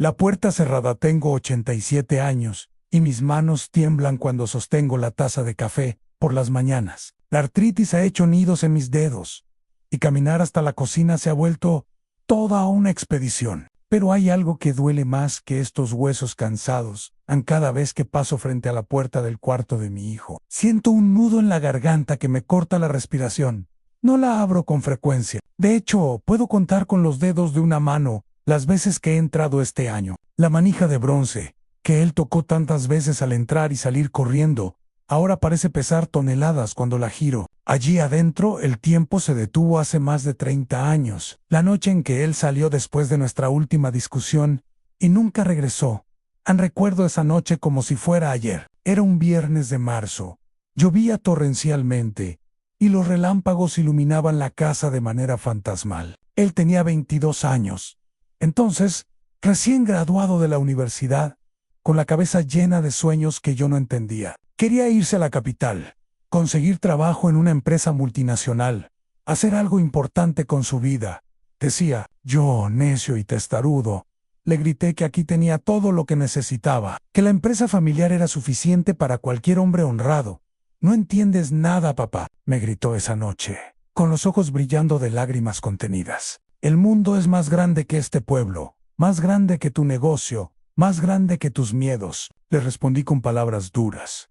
La puerta cerrada. Tengo 87 años, y mis manos tiemblan cuando sostengo la taza de café por las mañanas. La artritis ha hecho nidos en mis dedos, y caminar hasta la cocina se ha vuelto toda una expedición. Pero hay algo que duele más que estos huesos cansados. Cada vez que paso frente a la puerta del cuarto de mi hijo, siento un nudo en la garganta que me corta la respiración. No la abro con frecuencia. De hecho, puedo contar con los dedos de una mano las veces que he entrado este año. La manija de bronce, que él tocó tantas veces al entrar y salir corriendo, ahora parece pesar toneladas cuando la giro. Allí adentro el tiempo se detuvo hace más de 30 años, la noche en que él salió después de nuestra última discusión, y nunca regresó. Recuerdo esa noche como si fuera ayer. Era un viernes de marzo. Llovía torrencialmente, y los relámpagos iluminaban la casa de manera fantasmal. Él tenía 22 años. Entonces, recién graduado de la universidad, con la cabeza llena de sueños que yo no entendía. Quería irse a la capital, conseguir trabajo en una empresa multinacional, hacer algo importante con su vida. Decía, yo, necio y testarudo, le grité que aquí tenía todo lo que necesitaba, que la empresa familiar era suficiente para cualquier hombre honrado. No entiendes nada, papá, me gritó esa noche, con los ojos brillando de lágrimas contenidas. El mundo es más grande que este pueblo, más grande que tu negocio, más grande que tus miedos, le respondí con palabras duras.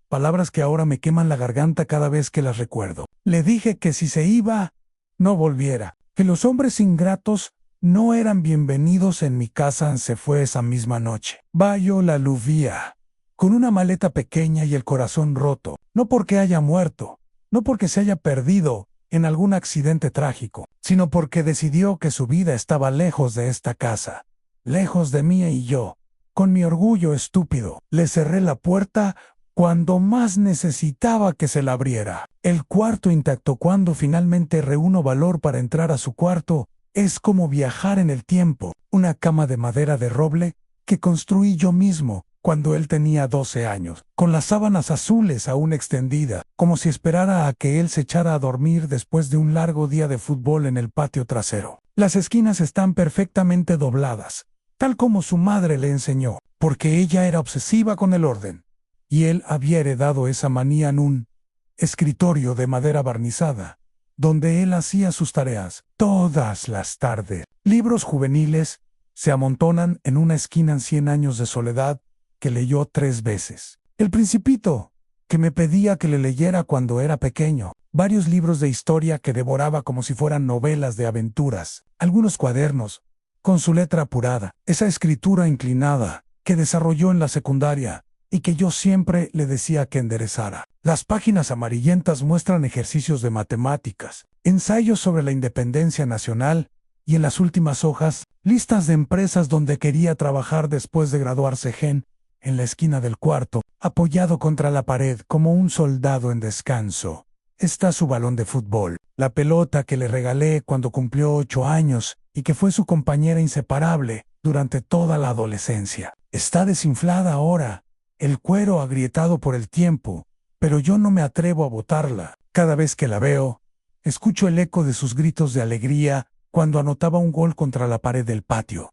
Palabras que ahora me queman la garganta cada vez que las recuerdo. Le dije que si se iba, no volviera, que los hombres ingratos no eran bienvenidos en mi casa. Se fue esa misma noche. Bayo la Luvía, con una maleta pequeña y el corazón roto, no porque haya muerto, no porque se haya perdido en algún accidente trágico, sino porque decidió que su vida estaba lejos de esta casa, lejos de mí, y yo, con mi orgullo estúpido, le cerré la puerta cuando más necesitaba que se la abriera. El cuarto intacto. Cuando finalmente reúno valor para entrar a su cuarto, es como viajar en el tiempo. Una cama de madera de roble que construí yo mismo cuando él tenía 12 años, con las sábanas azules aún extendidas, como si esperara a que él se echara a dormir después de un largo día de fútbol en el patio trasero. Las esquinas están perfectamente dobladas, tal como su madre le enseñó, porque ella era obsesiva con el orden, y él había heredado esa manía en un escritorio de madera barnizada, donde él hacía sus tareas todas las tardes. Libros juveniles se amontonan en una esquina en 100 años de soledad que leyó 3 veces. El Principito, que me pedía que le leyera cuando era pequeño. Varios libros de historia que devoraba como si fueran novelas de aventuras. Algunos cuadernos, con su letra apurada. Esa escritura inclinada que desarrolló en la secundaria y que yo siempre le decía que enderezara. Las páginas amarillentas muestran ejercicios de matemáticas, ensayos sobre la independencia nacional y en las últimas hojas, listas de empresas donde quería trabajar después de graduarse. En la esquina del cuarto, apoyado contra la pared como un soldado en descanso, está su balón de fútbol, la pelota que le regalé cuando cumplió 8 años y que fue su compañera inseparable durante toda la adolescencia. Está desinflada ahora, el cuero agrietado por el tiempo, pero yo no me atrevo a botarla. Cada vez que la veo, escucho el eco de sus gritos de alegría cuando anotaba un gol contra la pared del patio.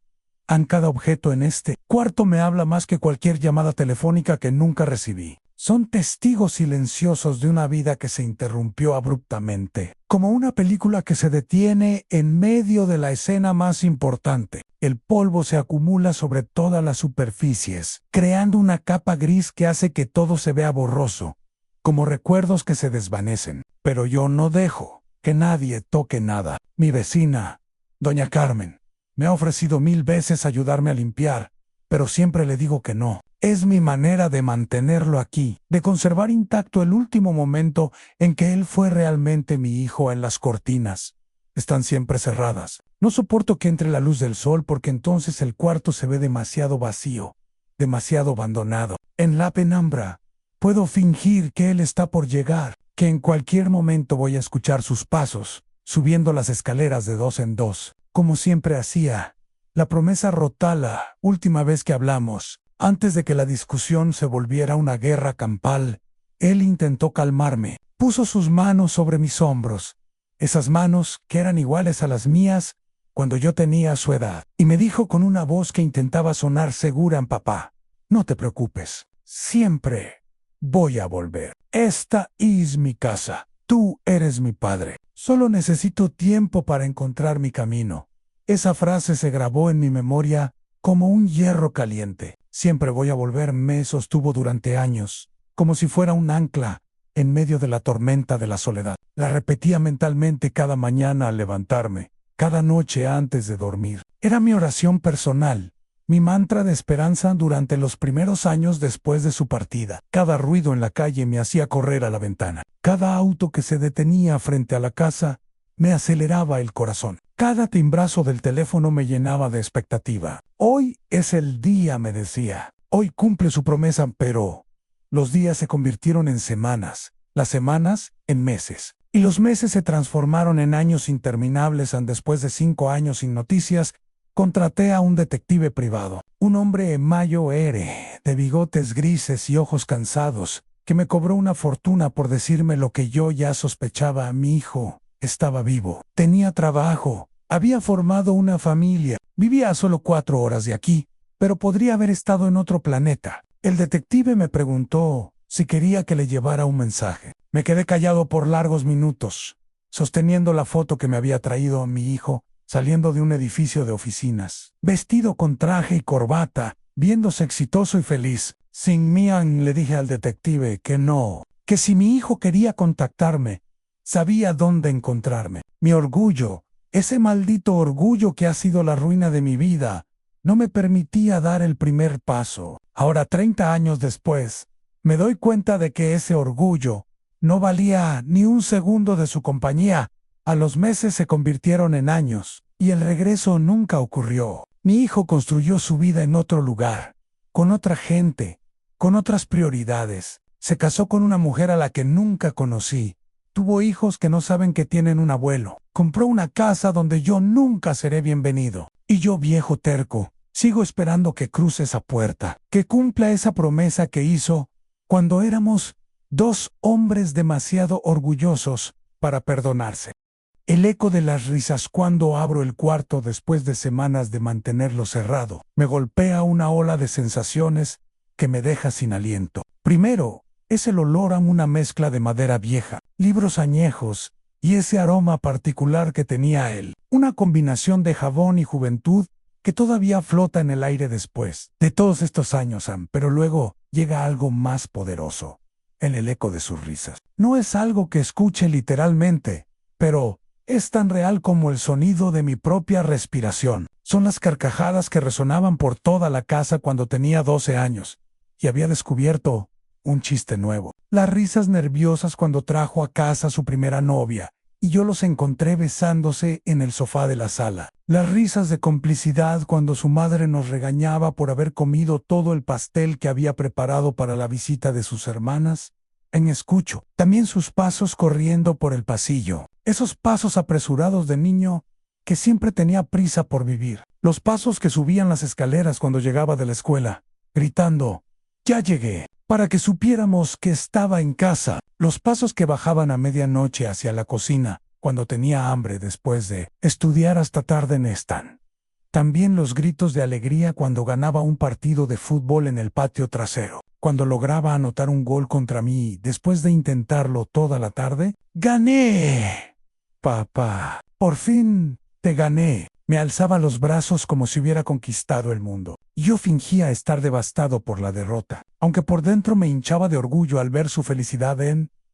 Cada objeto en este cuarto me habla más que cualquier llamada telefónica que nunca recibí. Son testigos silenciosos de una vida que se interrumpió abruptamente, como una película que se detiene en medio de la escena más importante. El polvo se acumula sobre todas las superficies, creando una capa gris que hace que todo se vea borroso, como recuerdos que se desvanecen. Pero yo no dejo que nadie toque nada. Mi vecina, doña Carmen, me ha ofrecido 1000 veces ayudarme a limpiar, pero siempre le digo que no. Es mi manera de mantenerlo aquí, de conservar intacto el último momento en que él fue realmente mi hijo. En las cortinas están siempre cerradas. No soporto que entre la luz del sol porque entonces el cuarto se ve demasiado vacío, demasiado abandonado. En la penumbra, puedo fingir que él está por llegar, que en cualquier momento voy a escuchar sus pasos, subiendo las escaleras de 2 en 2, como siempre hacía. La promesa rota la última vez que hablamos. Antes de que la discusión se volviera una guerra campal, él intentó calmarme. Puso sus manos sobre mis hombros. Esas manos, que eran iguales a las mías, cuando yo tenía su edad, y me dijo con una voz que intentaba sonar segura: papá, no te preocupes, siempre voy a volver. Esta es mi casa, tú eres mi padre. Solo necesito tiempo para encontrar mi camino. Esa frase se grabó en mi memoria como un hierro caliente. Siempre voy a volver me sostuvo durante años, como si fuera un ancla en medio de la tormenta de la soledad. La repetía mentalmente cada mañana al levantarme, cada noche antes de dormir. Era mi oración personal, mi mantra de esperanza durante los primeros años después de su partida. Cada ruido en la calle me hacía correr a la ventana. Cada auto que se detenía frente a la casa me aceleraba el corazón. Cada timbrazo del teléfono me llenaba de expectativa. Hoy es el día, me decía. Hoy cumple su promesa, pero los días se convirtieron en semanas, las semanas en meses, y los meses se transformaron en años interminables. Después de 5 años sin noticias, contraté a un detective privado, un hombre mayo de bigotes grises y ojos cansados, que me cobró una fortuna por decirme lo que yo ya sospechaba. Mi hijo estaba vivo, tenía trabajo, había formado una familia, vivía a solo 4 horas de aquí, pero podría haber estado en otro planeta. El detective me preguntó si quería que le llevara un mensaje. Me quedé callado por largos minutos, sosteniendo la foto que me había traído a mi hijo, saliendo de un edificio de oficinas, vestido con traje y corbata, viéndose exitoso y feliz. Sin Mian, le dije al detective que no, que si mi hijo quería contactarme, sabía dónde encontrarme. Mi orgullo, ese maldito orgullo que ha sido la ruina de mi vida, no me permitía dar el primer paso. Ahora, 30 años después, me doy cuenta de que ese orgullo no valía ni un segundo de su compañía. A los meses se convirtieron en años, y el regreso nunca ocurrió. Mi hijo construyó su vida en otro lugar, con otra gente, con otras prioridades. Se casó con una mujer a la que nunca conocí. Tuvo hijos que no saben que tienen un abuelo. Compró una casa donde yo nunca seré bienvenido. Y yo, viejo terco, sigo esperando que cruce esa puerta, que cumpla esa promesa que hizo cuando éramos 2 hombres demasiado orgullosos para perdonarse. El eco de las risas cuando abro el cuarto después de semanas de mantenerlo cerrado. Me golpea una ola de sensaciones que me deja sin aliento. Primero, es el olor a una mezcla de madera vieja, libros añejos y ese aroma particular que tenía él. Una combinación de jabón y juventud que todavía flota en el aire después de todos estos años, pero luego llega algo más poderoso, en el eco de sus risas. No es algo que escuche literalmente, pero es tan real como el sonido de mi propia respiración. Son las carcajadas que resonaban por toda la casa cuando tenía 12 años y había descubierto un chiste nuevo. Las risas nerviosas cuando trajo a casa a su primera novia y yo los encontré besándose en el sofá de la sala. Las risas de complicidad cuando su madre nos regañaba por haber comido todo el pastel que había preparado para la visita de sus hermanas. Escucho también sus pasos corriendo por el pasillo, esos pasos apresurados de niño que siempre tenía prisa por vivir, los pasos que subían las escaleras cuando llegaba de la escuela, gritando: «Ya llegué», para que supiéramos que estaba en casa, los pasos que bajaban a medianoche hacia la cocina cuando tenía hambre después de estudiar hasta tarde en Stan. También los gritos de alegría cuando ganaba un partido de fútbol en el patio trasero, cuando lograba anotar un gol contra mí después de intentarlo toda la tarde. «¡Gané! Papá, por fin te gané». Me alzaba los brazos como si hubiera conquistado el mundo. Yo fingía estar devastado por la derrota, aunque por dentro me hinchaba de orgullo al ver su felicidad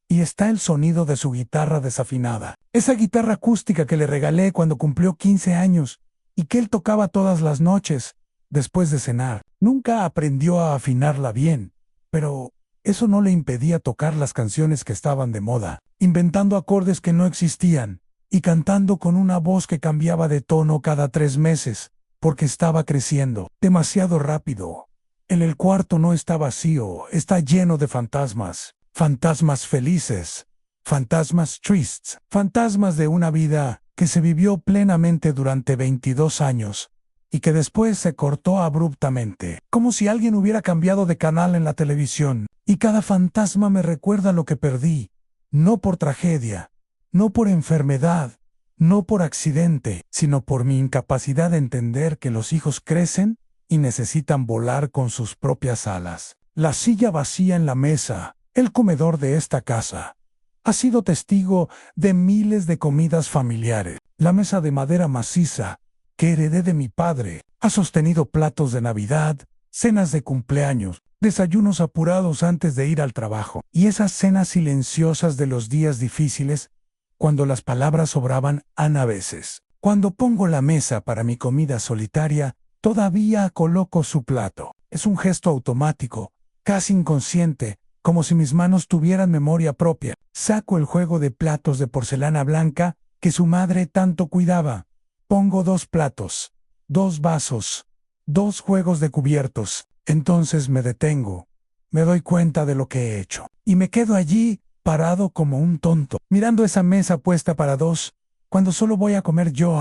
y está el sonido de su guitarra desafinada. Esa guitarra acústica que le regalé cuando cumplió 15 años y que él tocaba todas las noches después de cenar. Nunca aprendió a afinarla bien, pero eso no le impedía tocar las canciones que estaban de moda, inventando acordes que no existían y cantando con una voz que cambiaba de tono cada 3 meses, porque estaba creciendo demasiado rápido. El cuarto no está vacío, está lleno de fantasmas. Fantasmas felices, fantasmas tristes, fantasmas de una vida que se vivió plenamente durante 22 años y que después se cortó abruptamente, como si alguien hubiera cambiado de canal en la televisión. Y cada fantasma me recuerda lo que perdí, no por tragedia, no por enfermedad, no por accidente, sino por mi incapacidad de entender que los hijos crecen y necesitan volar con sus propias alas. La silla vacía en la mesa, el comedor de esta casa, ha sido testigo de miles de comidas familiares. La mesa de madera maciza, que heredé de mi padre, ha sostenido platos de Navidad, cenas de cumpleaños, desayunos apurados antes de ir al trabajo, y esas cenas silenciosas de los días difíciles, cuando las palabras sobraban a veces. Cuando pongo la mesa para mi comida solitaria, todavía coloco su plato. Es un gesto automático, casi inconsciente, como si mis manos tuvieran memoria propia. Saco el juego de platos de porcelana blanca que su madre tanto cuidaba. Pongo 2 platos, 2 vasos, 2 juegos de cubiertos. Entonces me detengo, me doy cuenta de lo que he hecho, y me quedo allí, parado como un tonto, mirando esa mesa puesta para 2, cuando solo voy a comer yo.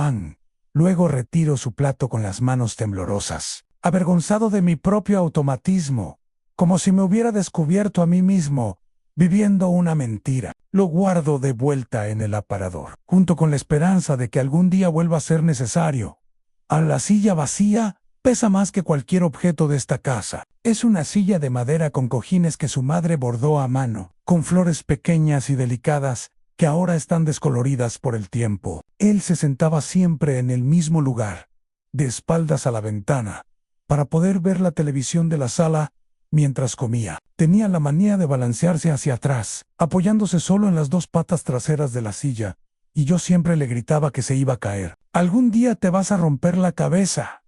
Luego retiro su plato con las manos temblorosas, avergonzado de mi propio automatismo, como si me hubiera descubierto a mí mismo, viviendo una mentira. Lo guardo de vuelta en el aparador, junto con la esperanza de que algún día vuelva a ser necesario. A la silla vacía pesa más que cualquier objeto de esta casa. Es una silla de madera con cojines que su madre bordó a mano, con flores pequeñas y delicadas que ahora están descoloridas por el tiempo. Él se sentaba siempre en el mismo lugar, de espaldas a la ventana, para poder ver la televisión de la sala mientras comía. Tenía la manía de balancearse hacia atrás, apoyándose solo en las 2 patas traseras de la silla, y yo siempre le gritaba que se iba a caer. «Algún día te vas a romper la cabeza»,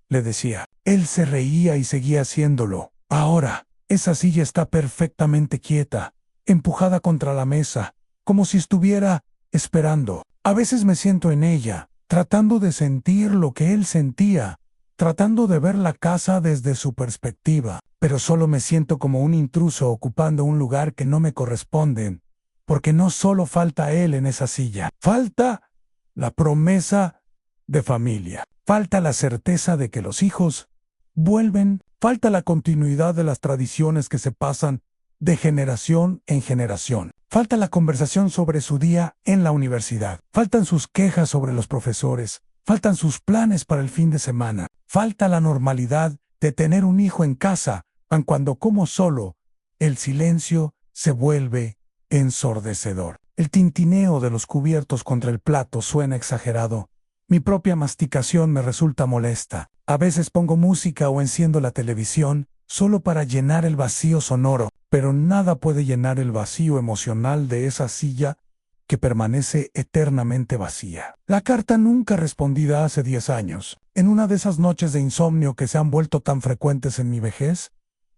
le decía. Él se reía y seguía haciéndolo. Ahora, esa silla está perfectamente quieta, empujada contra la mesa, como si estuviera esperando. A veces me siento en ella, tratando de sentir lo que él sentía, tratando de ver la casa desde su perspectiva, pero solo me siento como un intruso ocupando un lugar que no me corresponde, porque no solo falta él en esa silla, falta la promesa de familia, falta la certeza de que los hijos vuelven, falta la continuidad de las tradiciones que se pasan de generación en generación, falta la conversación sobre su día en la universidad, faltan sus quejas sobre los profesores, faltan sus planes para el fin de semana, falta la normalidad de tener un hijo en casa, aun cuando como solo, el silencio se vuelve ensordecedor. El tintineo de los cubiertos contra el plato suena exagerado. Mi propia masticación me resulta molesta. A veces pongo música o enciendo la televisión solo para llenar el vacío sonoro, pero nada puede llenar el vacío emocional de esa silla que permanece eternamente vacía. La carta nunca respondida hace 10 años. En una de esas noches de insomnio que se han vuelto tan frecuentes en mi vejez,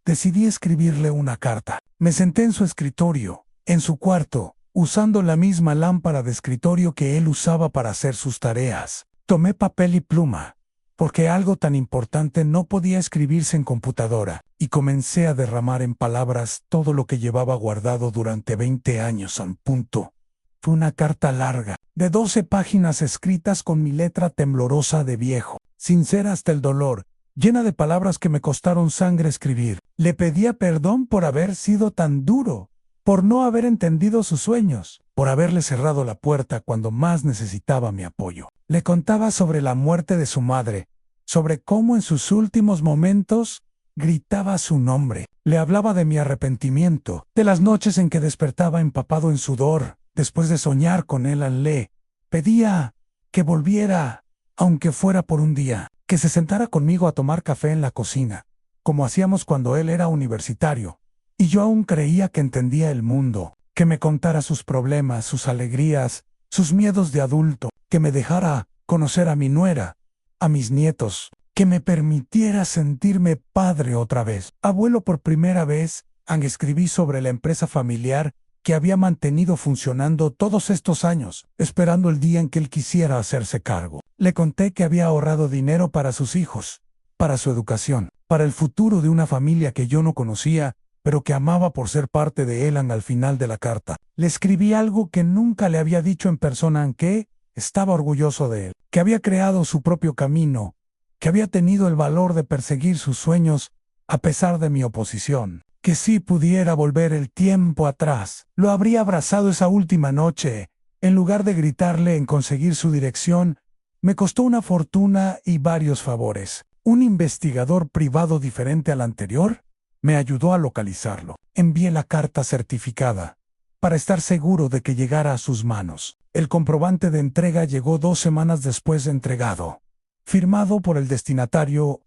decidí escribirle una carta. Me senté en su escritorio, en su cuarto, usando la misma lámpara de escritorio que él usaba para hacer sus tareas. Tomé papel y pluma, porque algo tan importante no podía escribirse en computadora, y comencé a derramar en palabras todo lo que llevaba guardado durante 20 años en punto. Fue una carta larga, de 12 páginas escritas con mi letra temblorosa de viejo, sincera hasta el dolor, llena de palabras que me costaron sangre escribir. Le pedía perdón por haber sido tan duro, por no haber entendido sus sueños, por haberle cerrado la puerta cuando más necesitaba mi apoyo. Le contaba sobre la muerte de su madre, sobre cómo en sus últimos momentos gritaba su nombre. Le hablaba de mi arrepentimiento, de las noches en que despertaba empapado en sudor, después de soñar con él. Le pedía que volviera, aunque fuera por un día, que se sentara conmigo a tomar café en la cocina, como hacíamos cuando él era universitario. Y yo aún creía que entendía el mundo, que me contara sus problemas, sus alegrías, sus miedos de adulto, que me dejara conocer a mi nuera, a mis nietos, que me permitiera sentirme padre otra vez, abuelo por primera vez. Escribí sobre la empresa familiar que había mantenido funcionando todos estos años, esperando el día en que él quisiera hacerse cargo. Le conté que había ahorrado dinero para sus hijos, para su educación, para el futuro de una familia que yo no conocía, pero que amaba por ser parte de él. Al final de la carta, le escribí algo que nunca le había dicho en persona, que estaba orgulloso de él, que había creado su propio camino, que había tenido el valor de perseguir sus sueños a pesar de mi oposición, que si pudiera volver el tiempo atrás, lo habría abrazado esa última noche En lugar de gritarle en conseguir su dirección, me costó una fortuna y varios favores. Un investigador privado diferente al anterior me ayudó a localizarlo. Envié la carta certificada para estar seguro de que llegara a sus manos. El comprobante de entrega llegó 2 semanas después de entregado. Firmado por el destinatario,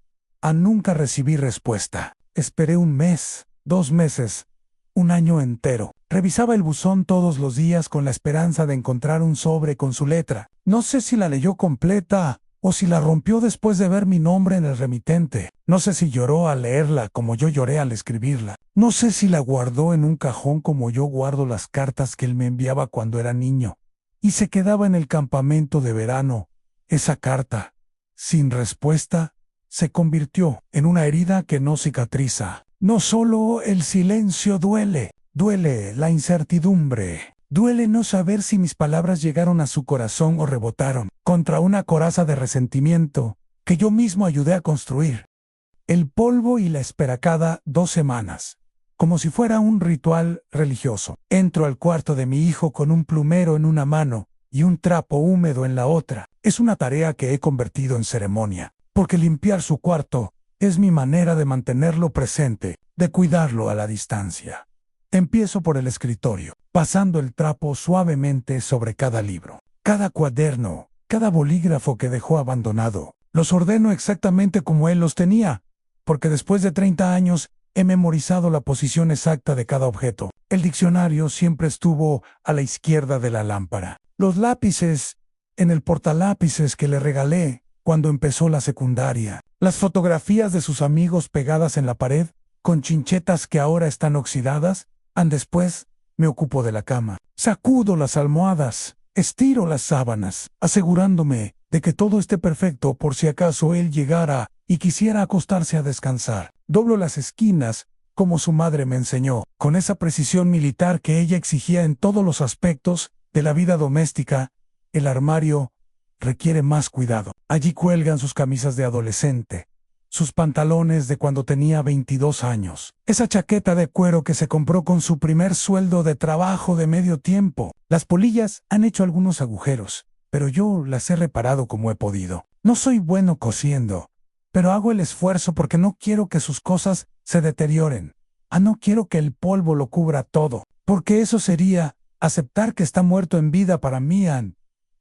nunca recibí respuesta. Esperé 1 mes, 2 meses, 1 año entero. Revisaba el buzón todos los días con la esperanza de encontrar un sobre con su letra. No sé si la leyó completa o si la rompió después de ver mi nombre en el remitente. No sé si lloró al leerla como yo lloré al escribirla. No sé si la guardó en un cajón como yo guardo las cartas que él me enviaba cuando era niño. Y se quedaba en el campamento de verano. Esa carta, sin respuesta, se convirtió en una herida que no cicatriza. No solo el silencio duele, duele la incertidumbre. Duele no saber si mis palabras llegaron a su corazón o rebotaron contra una coraza de resentimiento que yo mismo ayudé a construir. El polvo y la espera cada 2 semanas, como si fuera un ritual religioso. Entro al cuarto de mi hijo con un plumero en una mano y un trapo húmedo en la otra. Es una tarea que he convertido en ceremonia, porque limpiar su cuarto es mi manera de mantenerlo presente, de cuidarlo a la distancia. Empiezo por el escritorio, pasando el trapo suavemente sobre cada libro, cada cuaderno, cada bolígrafo que dejó abandonado. Los ordeno exactamente como él los tenía, porque después de 30 años he memorizado la posición exacta de cada objeto. El diccionario siempre estuvo a la izquierda de la lámpara. Los lápices en el portalápices que le regalé cuando empezó la secundaria. Las fotografías de sus amigos pegadas en la pared, con chinchetas que ahora están oxidadas. Después me ocupo de la cama. Sacudo las almohadas, estiro las sábanas, asegurándome de que todo esté perfecto por si acaso él llegara y quisiera acostarse a descansar. Doblo las esquinas, como su madre me enseñó, con esa precisión militar que ella exigía en todos los aspectos de la vida doméstica. El armario requiere más cuidado. Allí cuelgan sus camisas de adolescente, sus pantalones de cuando tenía 22 años, esa chaqueta de cuero que se compró con su primer sueldo de trabajo de medio tiempo. Las polillas han hecho algunos agujeros, pero yo las he reparado como he podido. No soy bueno cosiendo, pero hago el esfuerzo porque no quiero que sus cosas se deterioren. No quiero que el polvo lo cubra todo, porque eso sería aceptar que está muerto en vida para mí.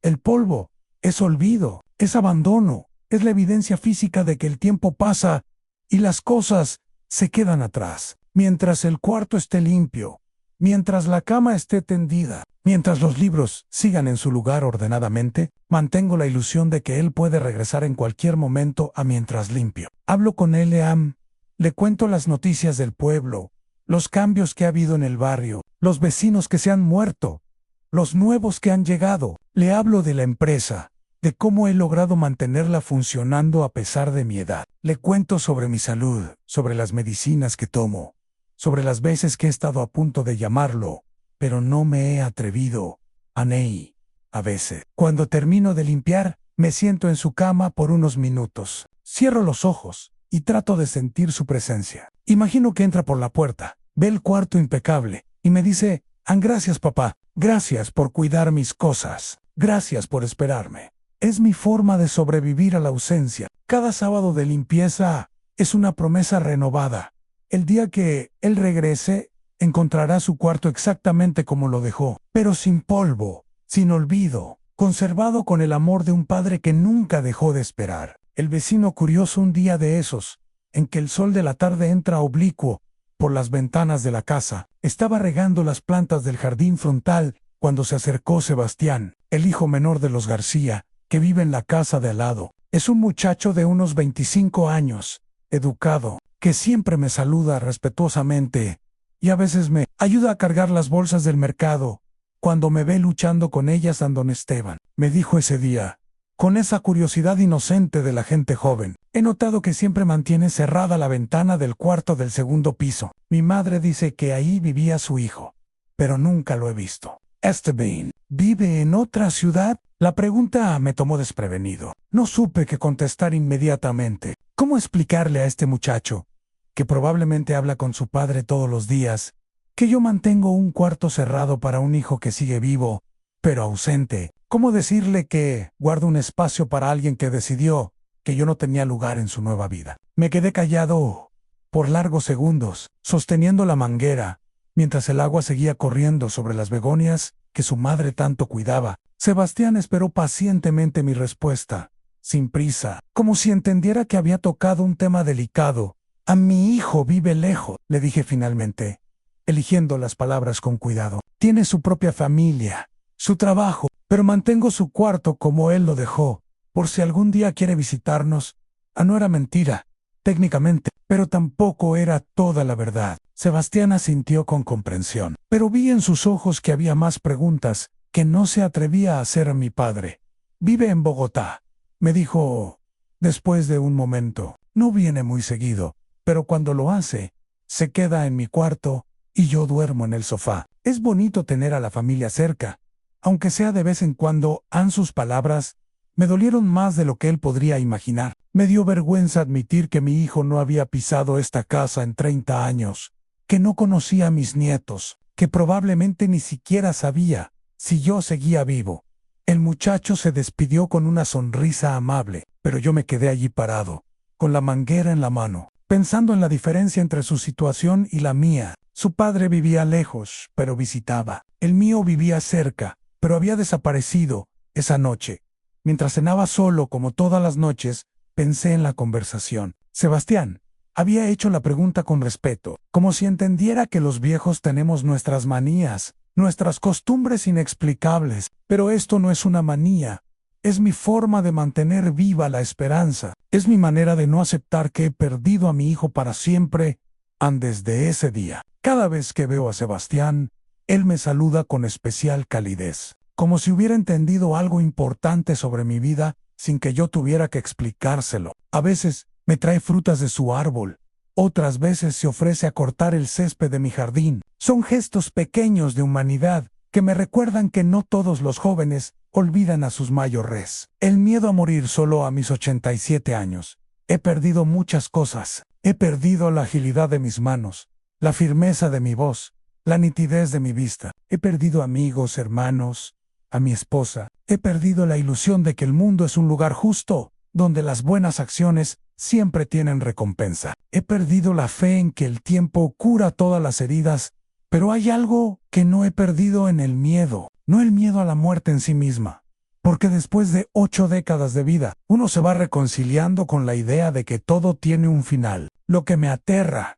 El polvo es olvido, es abandono. Es la evidencia física de que el tiempo pasa y las cosas se quedan atrás. Mientras el cuarto esté limpio, mientras la cama esté tendida, mientras los libros sigan en su lugar ordenadamente, mantengo la ilusión de que él puede regresar en cualquier momento mientras limpio. Hablo con él, le cuento las noticias del pueblo, los cambios que ha habido en el barrio, los vecinos que se han muerto, los nuevos que han llegado. Le hablo de la empresa, de cómo he logrado mantenerla funcionando a pesar de mi edad. Le cuento sobre mi salud, sobre las medicinas que tomo, sobre las veces que he estado a punto de llamarlo, pero no me he atrevido. Ney. A veces, cuando termino de limpiar, me siento en su cama por unos minutos. Cierro los ojos y trato de sentir su presencia. Imagino que entra por la puerta, ve el cuarto impecable y me dice: gracias, papá, gracias por cuidar mis cosas, gracias por esperarme. Es mi forma de sobrevivir a la ausencia. Cada sábado de limpieza es una promesa renovada. El día que él regrese, encontrará su cuarto exactamente como lo dejó, pero sin polvo, sin olvido, conservado con el amor de un padre que nunca dejó de esperar. El vecino curioso, un día de esos, en que el sol de la tarde entra oblicuo por las ventanas de la casa, estaba regando las plantas del jardín frontal cuando se acercó Sebastián, el hijo menor de los García, que vive en la casa de al lado. Es un muchacho de unos 25 años, educado, que siempre me saluda respetuosamente y a veces me ayuda a cargar las bolsas del mercado cuando me ve luchando con ellas. Don Esteban, me dijo ese día, con esa curiosidad inocente de la gente joven: he notado que siempre mantiene cerrada la ventana del cuarto del segundo piso. Mi madre dice que ahí vivía su hijo, pero nunca lo he visto. Esteban, ¿vive en otra ciudad? La pregunta me tomó desprevenido. No supe qué contestar inmediatamente. ¿Cómo explicarle a este muchacho, que probablemente habla con su padre todos los días, que yo mantengo un cuarto cerrado para un hijo que sigue vivo pero ausente. ¿Cómo decirle que guardo un espacio para alguien que decidió que yo no tenía lugar en su nueva vida? Me quedé callado por largos segundos, sosteniendo la manguera, mientras el agua seguía corriendo sobre las begonias que su madre tanto cuidaba. Sebastián esperó pacientemente mi respuesta, sin prisa, como si entendiera que había tocado un tema delicado. A mi hijo vive lejos, le dije finalmente, eligiendo las palabras con cuidado. Tiene su propia familia, su trabajo, pero mantengo su cuarto como él lo dejó, por si algún día quiere visitarnos. No era mentira, técnicamente, pero tampoco era toda la verdad. Sebastián asintió con comprensión, pero vi en sus ojos que había más preguntas que no se atrevía a hacer a mi padre. Vive en Bogotá, me dijo después de un momento. No viene muy seguido, pero cuando lo hace, se queda en mi cuarto y yo duermo en el sofá. Es bonito tener a la familia cerca, aunque sea de vez en cuando. Sus palabras me dolieron más de lo que él podría imaginar. Me dio vergüenza admitir que mi hijo no había pisado esta casa en 30 años, que no conocía a mis nietos, que probablemente ni siquiera sabía si yo seguía vivo. El muchacho se despidió con una sonrisa amable, pero yo me quedé allí parado, con la manguera en la mano, pensando en la diferencia entre su situación y la mía. Su padre vivía lejos, pero visitaba. El mío vivía cerca, pero había desaparecido esa noche. Mientras cenaba solo como todas las noches, pensé en la conversación. Sebastián había hecho la pregunta con respeto, como si entendiera que los viejos tenemos nuestras manías, nuestras costumbres inexplicables, pero esto no es una manía. Es mi forma de mantener viva la esperanza. Es mi manera de no aceptar que he perdido a mi hijo para siempre. Desde ese día, cada vez que veo a Sebastián, él me saluda con especial calidez, como si hubiera entendido algo importante sobre mi vida sin que yo tuviera que explicárselo. A veces me trae frutas de su árbol, otras veces se ofrece a cortar el césped de mi jardín. Son gestos pequeños de humanidad que me recuerdan que no todos los jóvenes olvidan a sus mayores. El miedo a morir solo a mis 87 años. He perdido muchas cosas. He perdido la agilidad de mis manos, la firmeza de mi voz, la nitidez de mi vista. He perdido amigos, hermanos, a mi esposa. He perdido la ilusión de que el mundo es un lugar justo, donde las buenas acciones siempre tienen recompensa. He perdido la fe en que el tiempo cura todas las heridas, pero hay algo que no he perdido en el miedo, no el miedo a la muerte en sí misma. Porque después de 8 décadas de vida, uno se va reconciliando con la idea de que todo tiene un final. Lo que me aterra,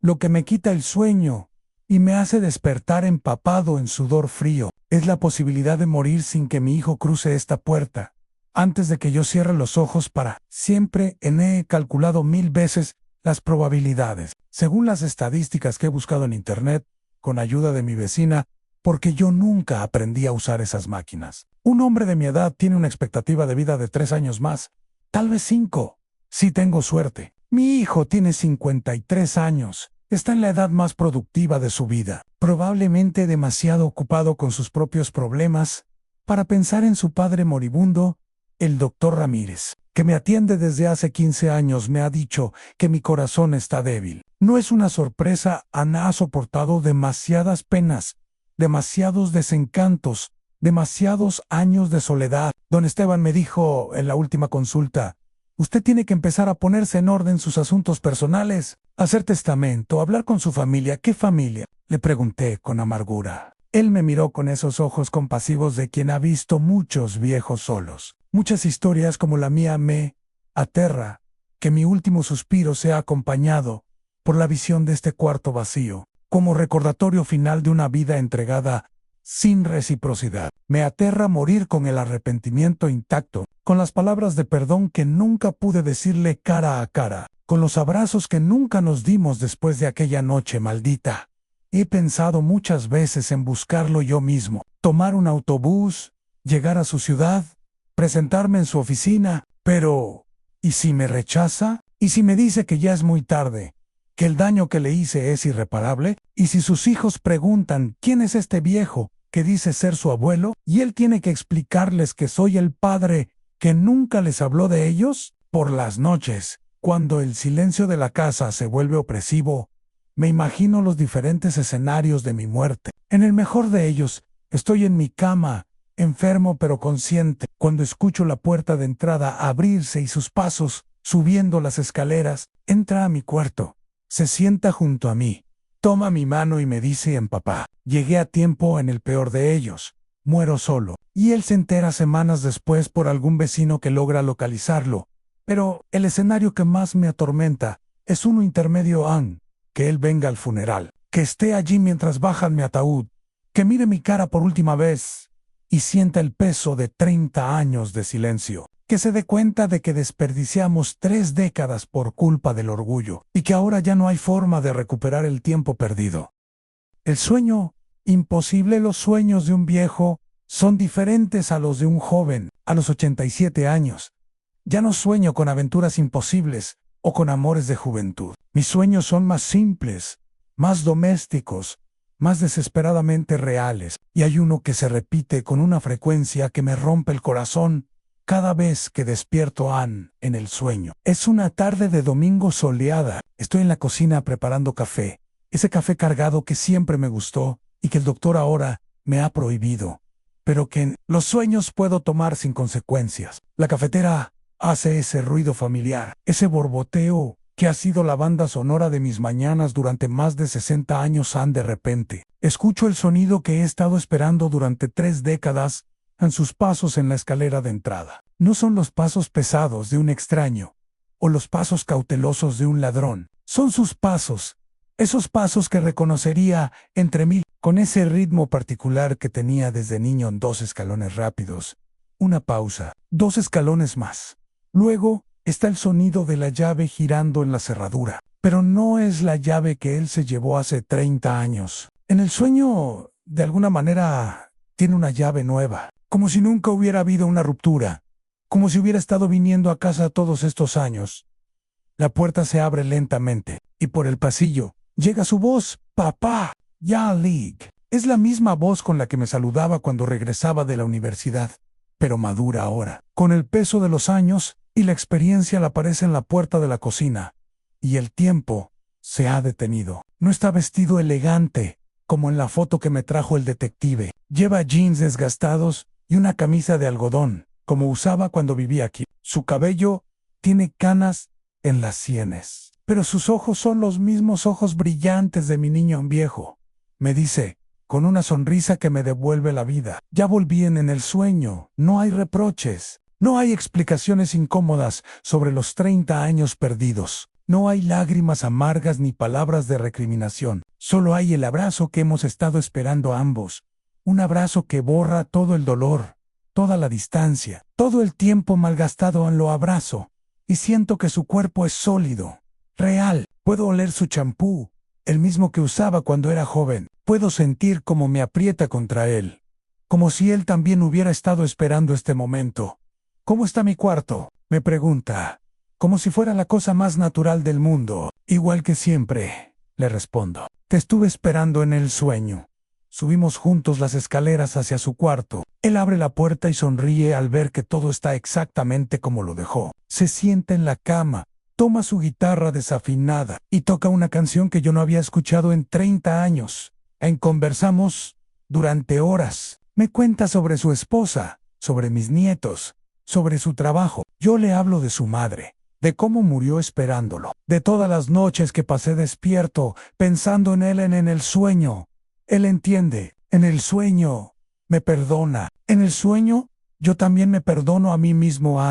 lo que me quita el sueño y me hace despertar empapado en sudor frío, es la posibilidad de morir sin que mi hijo cruce esta puerta, antes de que yo cierre los ojos para siempre. He calculado 1000 veces las probabilidades, según las estadísticas que he buscado en internet, con ayuda de mi vecina, porque yo nunca aprendí a usar esas máquinas. Un hombre de mi edad tiene una expectativa de vida de 3 años más, tal vez 5, si tengo suerte. Mi hijo tiene 53 años, está en la edad más productiva de su vida, probablemente demasiado ocupado con sus propios problemas para pensar en su padre moribundo. El doctor Ramírez, que me atiende desde hace 15 años, me ha dicho que mi corazón está débil. No es una sorpresa. Ana ha soportado demasiadas penas, demasiados desencantos, demasiados años de soledad. Don Esteban me dijo en la última consulta: usted tiene que empezar a ponerse en orden sus asuntos personales, hacer testamento, hablar con su familia. ¿Qué familia?, le pregunté con amargura. Él me miró con esos ojos compasivos de quien ha visto muchos viejos solos. Muchas historias como la mía. Me aterra que mi último suspiro sea acompañado por la visión de este cuarto vacío, como recordatorio final de una vida entregada sin reciprocidad. Me aterra morir con el arrepentimiento intacto, con las palabras de perdón que nunca pude decirle cara a cara, con los abrazos que nunca nos dimos después de aquella noche maldita. He pensado muchas veces en buscarlo yo mismo, tomar un autobús, llegar a su ciudad, presentarme en su oficina, pero ¿y si me rechaza? ¿Y si me dice que ya es muy tarde, que el daño que le hice es irreparable? ¿Y si sus hijos preguntan quién es este viejo que dice ser su abuelo, y él tiene que explicarles que soy el padre que nunca les habló de ellos? Por las noches, cuando el silencio de la casa se vuelve opresivo, me imagino los diferentes escenarios de mi muerte. En el mejor de ellos, estoy en mi cama, enfermo pero consciente. Cuando escucho la puerta de entrada abrirse y sus pasos, subiendo las escaleras, entra a mi cuarto. Se sienta junto a mí. Toma mi mano y me dice en papá. Llegué a tiempo en el peor de ellos. Muero solo. Y él se entera semanas después por algún vecino que logra localizarlo. Pero el escenario que más me atormenta es uno intermedio que él venga al funeral, que esté allí mientras bajan mi ataúd, que mire mi cara por última vez y sienta el peso de 30 años de silencio, que se dé cuenta de que desperdiciamos 3 décadas por culpa del orgullo y que ahora ya no hay forma de recuperar el tiempo perdido. El sueño imposible, los sueños de un viejo son diferentes a los de un joven a los 87 años. Ya no sueño con aventuras imposibles o con amores de juventud. Mis sueños son más simples, más domésticos, más desesperadamente reales, y hay uno que se repite con una frecuencia que me rompe el corazón cada vez que despierto en el sueño. Es una tarde de domingo soleada. Estoy en la cocina preparando café, ese café cargado que siempre me gustó y que el doctor ahora me ha prohibido, pero que en los sueños puedo tomar sin consecuencias. La cafetera hace ese ruido familiar, ese borboteo que ha sido la banda sonora de mis mañanas durante más de 60 años. De repente, escucho el sonido que he estado esperando durante 3 décadas en sus pasos en la escalera de entrada. No son los pasos pesados de un extraño o los pasos cautelosos de un ladrón. Son sus pasos, esos pasos que reconocería entre mil, con ese ritmo particular que tenía desde niño en 2 escalones rápidos. Una pausa, 2 escalones más. Luego está el sonido de la llave girando en la cerradura, pero no es la llave que él se llevó hace 30 años. En el sueño, de alguna manera, tiene una llave nueva, como si nunca hubiera habido una ruptura, como si hubiera estado viniendo a casa todos estos años. La puerta se abre lentamente, y por el pasillo llega su voz: «Papá, ya League». Es la misma voz con la que me saludaba cuando regresaba de la universidad, pero madura ahora. Con el peso de los años y la experiencia le aparece en la puerta de la cocina, y el tiempo se ha detenido. No está vestido elegante, como en la foto que me trajo el detective. Lleva jeans desgastados y una camisa de algodón, como usaba cuando vivía aquí. Su cabello tiene canas en las sienes, pero sus ojos son los mismos ojos brillantes de mi niño viejo. Me dice, con una sonrisa que me devuelve la vida: ya volví en el sueño, no hay reproches. No hay explicaciones incómodas sobre los 30 años perdidos. No hay lágrimas amargas ni palabras de recriminación. Solo hay el abrazo que hemos estado esperando ambos. Un abrazo que borra todo el dolor, toda la distancia, todo el tiempo malgastado. Lo abrazo y siento que su cuerpo es sólido, real. Puedo oler su champú, el mismo que usaba cuando era joven. Puedo sentir cómo me aprieta contra él, como si él también hubiera estado esperando este momento. «¿Cómo está mi cuarto?», me pregunta, como si fuera la cosa más natural del mundo. «Igual que siempre», le respondo. «Te estuve esperando en el sueño». Subimos juntos las escaleras hacia su cuarto. Él abre la puerta y sonríe al ver que todo está exactamente como lo dejó. Se sienta en la cama, toma su guitarra desafinada y toca una canción que yo no había escuchado en 30 años. Conversamos durante horas. Me cuenta sobre su esposa, sobre mis nietos, sobre su trabajo. Yo le hablo de su madre, de cómo murió esperándolo, de todas las noches que pasé despierto pensando en él en el sueño. Él entiende. En el sueño me perdona. En el sueño yo también me perdono a mí mismo,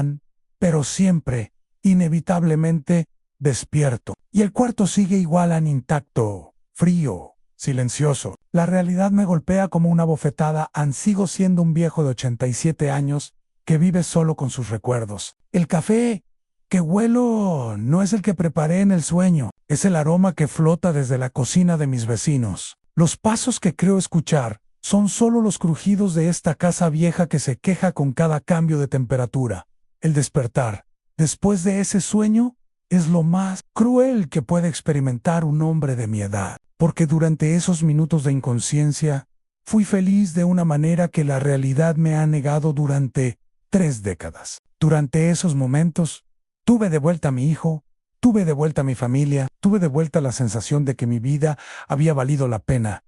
pero siempre, inevitablemente, despierto. Y el cuarto sigue igual, intacto, frío, silencioso. La realidad me golpea como una bofetada. Sigo siendo un viejo de 87 años que vive solo con sus recuerdos. El café que huelo no es el que preparé en el sueño, es el aroma que flota desde la cocina de mis vecinos. Los pasos que creo escuchar son solo los crujidos de esta casa vieja que se queja con cada cambio de temperatura. El despertar, después de ese sueño, es lo más cruel que puede experimentar un hombre de mi edad, porque durante esos minutos de inconsciencia, fui feliz de una manera que la realidad me ha negado durante 3 décadas. Durante esos momentos, tuve de vuelta a mi hijo, tuve de vuelta a mi familia, tuve de vuelta la sensación de que mi vida había valido la pena.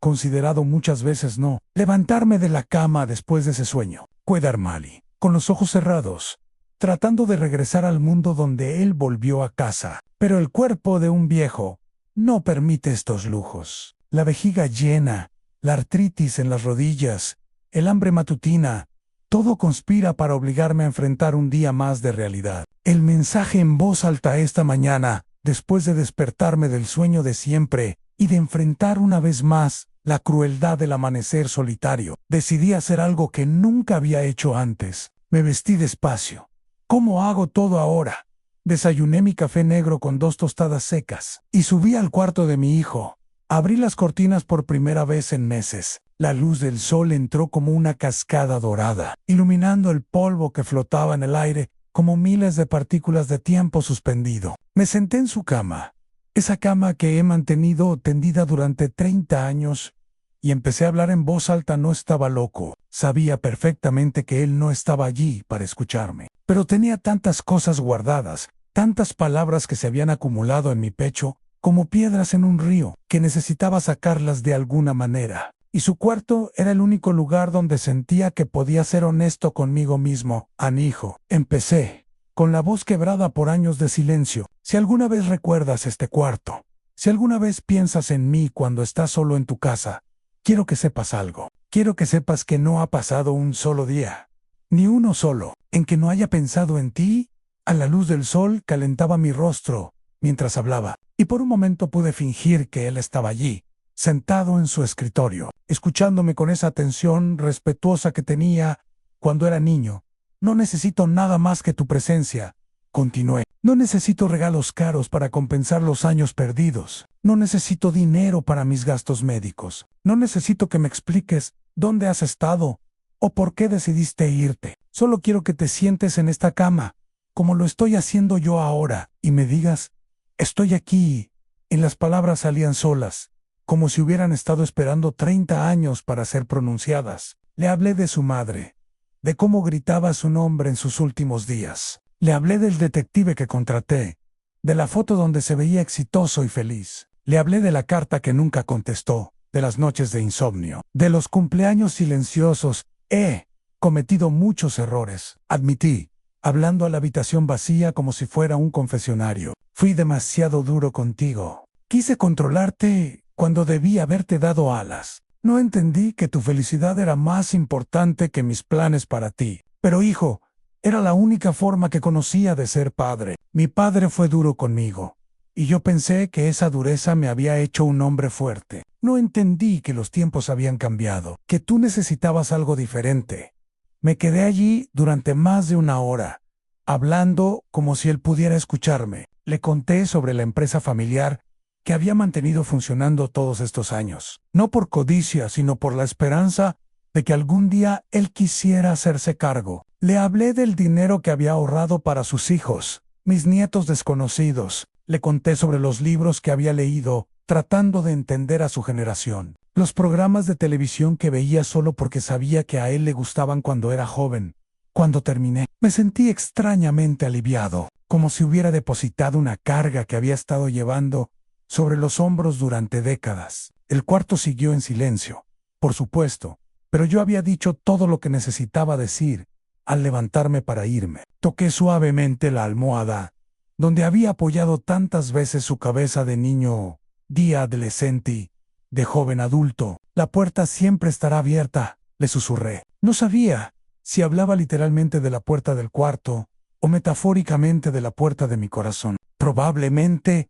considerado muchas veces no levantarme de la cama después de ese sueño. Cuidar Mali, con los ojos cerrados, tratando de regresar al mundo donde él volvió a casa. Pero el cuerpo de un viejo no permite estos lujos. La vejiga llena, la artritis en las rodillas, el hambre matutina, todo conspira para obligarme a enfrentar un día más de realidad. El mensaje en voz alta esta mañana, después de despertarme del sueño de siempre y de enfrentar una vez más la crueldad del amanecer solitario, decidí hacer algo que nunca había hecho antes. Me vestí despacio. ¿Cómo hago todo ahora? Desayuné mi café negro con 2 tostadas secas y subí al cuarto de mi hijo. Abrí las cortinas por primera vez en meses. La luz del sol entró como una cascada dorada, iluminando el polvo que flotaba en el aire como miles de partículas de tiempo suspendido. Me senté en su cama, esa cama que he mantenido tendida durante 30 años, y empecé a hablar en voz alta. No estaba loco. Sabía perfectamente que él no estaba allí para escucharme. Pero tenía tantas cosas guardadas, tantas palabras que se habían acumulado en mi pecho, como piedras en un río, que necesitaba sacarlas de alguna manera. Y su cuarto era el único lugar donde sentía que podía ser honesto conmigo mismo. Anijo, empecé, con la voz quebrada por años de silencio. Si alguna vez recuerdas este cuarto, si alguna vez piensas en mí cuando estás solo en tu casa, quiero que sepas algo. Quiero que sepas que no ha pasado un solo día, ni uno solo, en que no haya pensado en ti. A la luz del sol calentaba mi rostro mientras hablaba, y por un momento pude fingir que él estaba allí, sentado en su escritorio, escuchándome con esa atención respetuosa que tenía cuando era niño. No necesito nada más que tu presencia, continué. No necesito regalos caros para compensar los años perdidos. No necesito dinero para mis gastos médicos. No necesito que me expliques dónde has estado o por qué decidiste irte. Solo quiero que te sientes en esta cama, como lo estoy haciendo yo ahora, y me digas, estoy aquí. En las palabras salían solas, como si hubieran estado esperando 30 años para ser pronunciadas. Le hablé de su madre, de cómo gritaba su nombre en sus últimos días. Le hablé del detective que contraté, de la foto donde se veía exitoso y feliz. Le hablé de la carta que nunca contestó, de las noches de insomnio, de los cumpleaños silenciosos. He cometido muchos errores, admití, hablando a la habitación vacía como si fuera un confesionario. Fui demasiado duro contigo. Quise controlarte cuando debí haberte dado alas. No entendí que tu felicidad era más importante que mis planes para ti. Pero hijo, era la única forma que conocía de ser padre. Mi padre fue duro conmigo, y yo pensé que esa dureza me había hecho un hombre fuerte. No entendí que los tiempos habían cambiado, que tú necesitabas algo diferente. Me quedé allí durante más de 1 hora, hablando como si él pudiera escucharme. Le conté sobre la empresa familiar que había mantenido funcionando todos estos años, no por codicia, sino por la esperanza de que algún día él quisiera hacerse cargo. Le hablé del dinero que había ahorrado para sus hijos, mis nietos desconocidos. Le conté sobre los libros que había leído, tratando de entender a su generación. Los programas de televisión que veía solo porque sabía que a él le gustaban cuando era joven. Cuando terminé, me sentí extrañamente aliviado, como si hubiera depositado una carga que había estado llevando sobre los hombros durante décadas. El cuarto siguió en silencio, por supuesto, pero yo había dicho todo lo que necesitaba decir al levantarme para irme. Toqué suavemente la almohada, donde había apoyado tantas veces su cabeza de niño, de adolescente, de joven adulto. La puerta siempre estará abierta, le susurré. No sabía si hablaba literalmente de la puerta del cuarto o metafóricamente de la puerta de mi corazón. Probablemente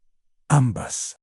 ambas.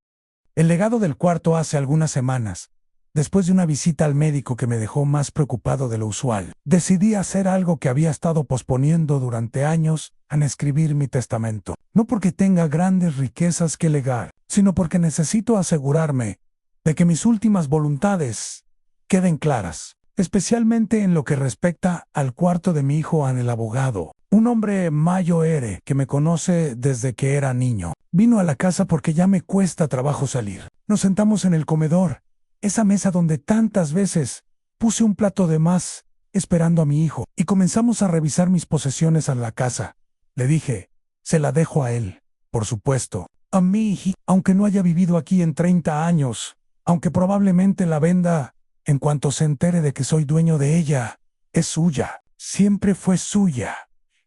El legado del cuarto hace algunas semanas, después de una visita al médico que me dejó más preocupado de lo usual, decidí hacer algo que había estado posponiendo durante años, en escribir mi testamento. No porque tenga grandes riquezas que legar, sino porque necesito asegurarme de que mis últimas voluntades queden claras, especialmente en lo que respecta al cuarto de mi hijo An, el abogado, un hombre mayor que me conoce desde que era niño. Vino a la casa porque ya me cuesta trabajo salir. Nos sentamos en el comedor, esa mesa donde tantas veces puse un plato de más esperando a mi hijo, y comenzamos a revisar mis posesiones en la casa. Le dije, se la dejo a él, por supuesto. A mí, aunque no haya vivido aquí en 30 años, aunque probablemente la venda en cuanto se entere de que soy dueño de ella. Es suya, siempre fue suya.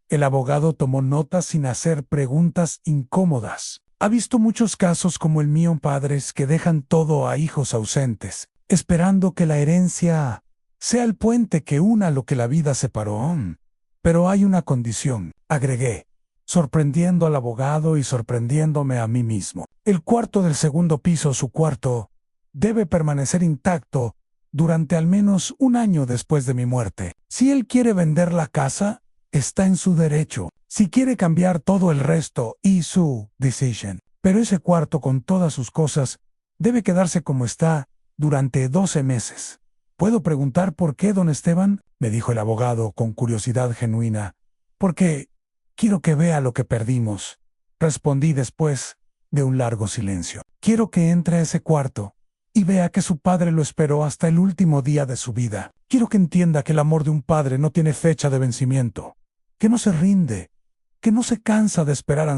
El abogado tomó notas sin hacer preguntas incómodas. Ha visto muchos casos como el mío, padres que dejan todo a hijos ausentes, esperando que la herencia sea el puente que una lo que la vida separó. Pero hay una condición, agregué, sorprendiendo al abogado y sorprendiéndome a mí mismo. El cuarto del segundo piso, su cuarto, debe permanecer intacto durante al menos un año después de mi muerte. Si él quiere vender la casa, está en su derecho. Si quiere cambiar todo el resto, y su decision. Pero ese cuarto con todas sus cosas debe quedarse como está durante 12 meses. ¿Puedo preguntar por qué, don Esteban?, me dijo el abogado con curiosidad genuina. Porque quiero que vea lo que perdimos, respondí después de un largo silencio. Quiero que entre a ese cuarto y vea que su padre lo esperó hasta el último día de su vida. Quiero que entienda que el amor de un padre no tiene fecha de vencimiento, que no se rinde, que no se cansa de esperar,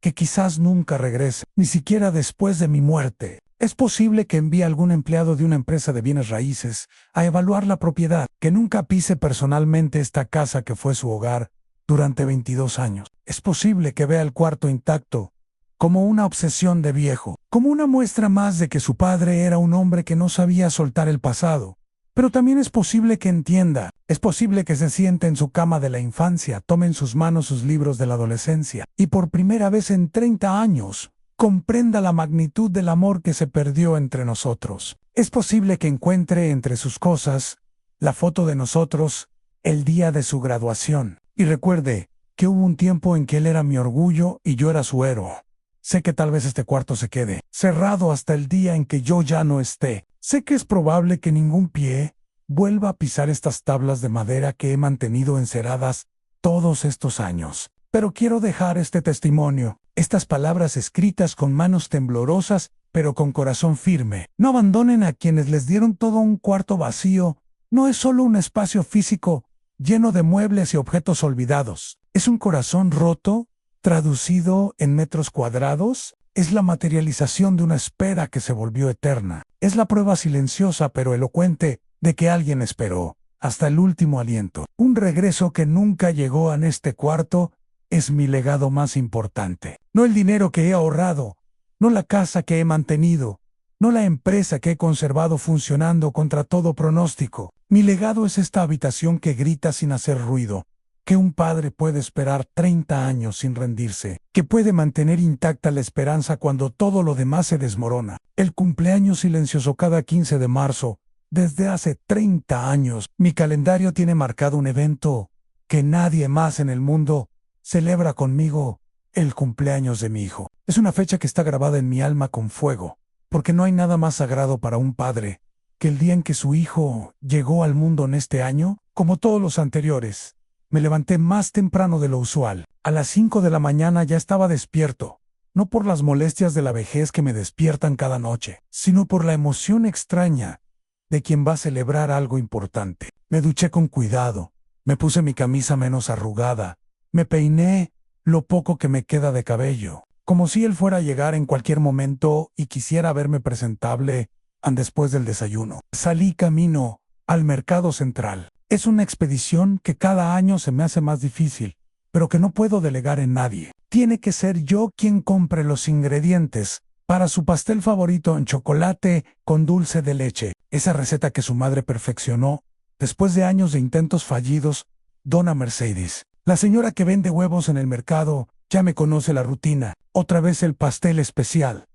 que quizás nunca regrese, ni siquiera después de mi muerte. Es posible que envíe algún empleado de una empresa de bienes raíces a evaluar la propiedad, que nunca pise personalmente esta casa que fue su hogar durante 22 años. Es posible que vea el cuarto intacto como una obsesión de viejo, como una muestra más de que su padre era un hombre que no sabía soltar el pasado. Pero también es posible que entienda, es posible que se siente en su cama de la infancia, tome en sus manos sus libros de la adolescencia, y por primera vez en 30 años, comprenda la magnitud del amor que se perdió entre nosotros. Es posible que encuentre entre sus cosas la foto de nosotros el día de su graduación, y recuerde que hubo un tiempo en que él era mi orgullo y yo era su héroe. Sé que tal vez este cuarto se quede cerrado hasta el día en que yo ya no esté. Sé que es probable que ningún pie vuelva a pisar estas tablas de madera que he mantenido enceradas todos estos años. Pero quiero dejar este testimonio, estas palabras escritas con manos temblorosas, pero con corazón firme. No abandonen a quienes les dieron todo un cuarto vacío. No es solo un espacio físico lleno de muebles y objetos olvidados. Es un corazón roto, traducido en metros cuadrados. Es la materialización de una espera que se volvió eterna. Es la prueba silenciosa pero elocuente de que alguien esperó hasta el último aliento. Un regreso que nunca llegó en este cuarto es mi legado más importante. No el dinero que he ahorrado, no la casa que he mantenido, no la empresa que he conservado funcionando contra todo pronóstico. Mi legado es esta habitación que grita sin hacer ruido, que un padre puede esperar 30 años sin rendirse, que puede mantener intacta la esperanza cuando todo lo demás se desmorona. El cumpleaños silencioso cada 15 de marzo, desde hace 30 años, mi calendario tiene marcado un evento que nadie más en el mundo celebra conmigo, el cumpleaños de mi hijo. Es una fecha que está grabada en mi alma con fuego, porque no hay nada más sagrado para un padre que el día en que su hijo llegó al mundo en este año. Como todos los anteriores, me levanté más temprano de lo usual. A las 5 de la mañana ya estaba despierto, no por las molestias de la vejez que me despiertan cada noche, sino por la emoción extraña de quien va a celebrar algo importante. Me duché con cuidado, me puse mi camisa menos arrugada, me peiné lo poco que me queda de cabello, como si él fuera a llegar en cualquier momento y quisiera verme presentable después del desayuno. Salí camino al mercado central. Es una expedición que cada año se me hace más difícil, pero que no puedo delegar en nadie. Tiene que ser yo quien compre los ingredientes para su pastel favorito en chocolate con dulce de leche, esa receta que su madre perfeccionó después de años de intentos fallidos. Dona Mercedes, la señora que vende huevos en el mercado, ya me conoce la rutina. Otra vez el pastel especial.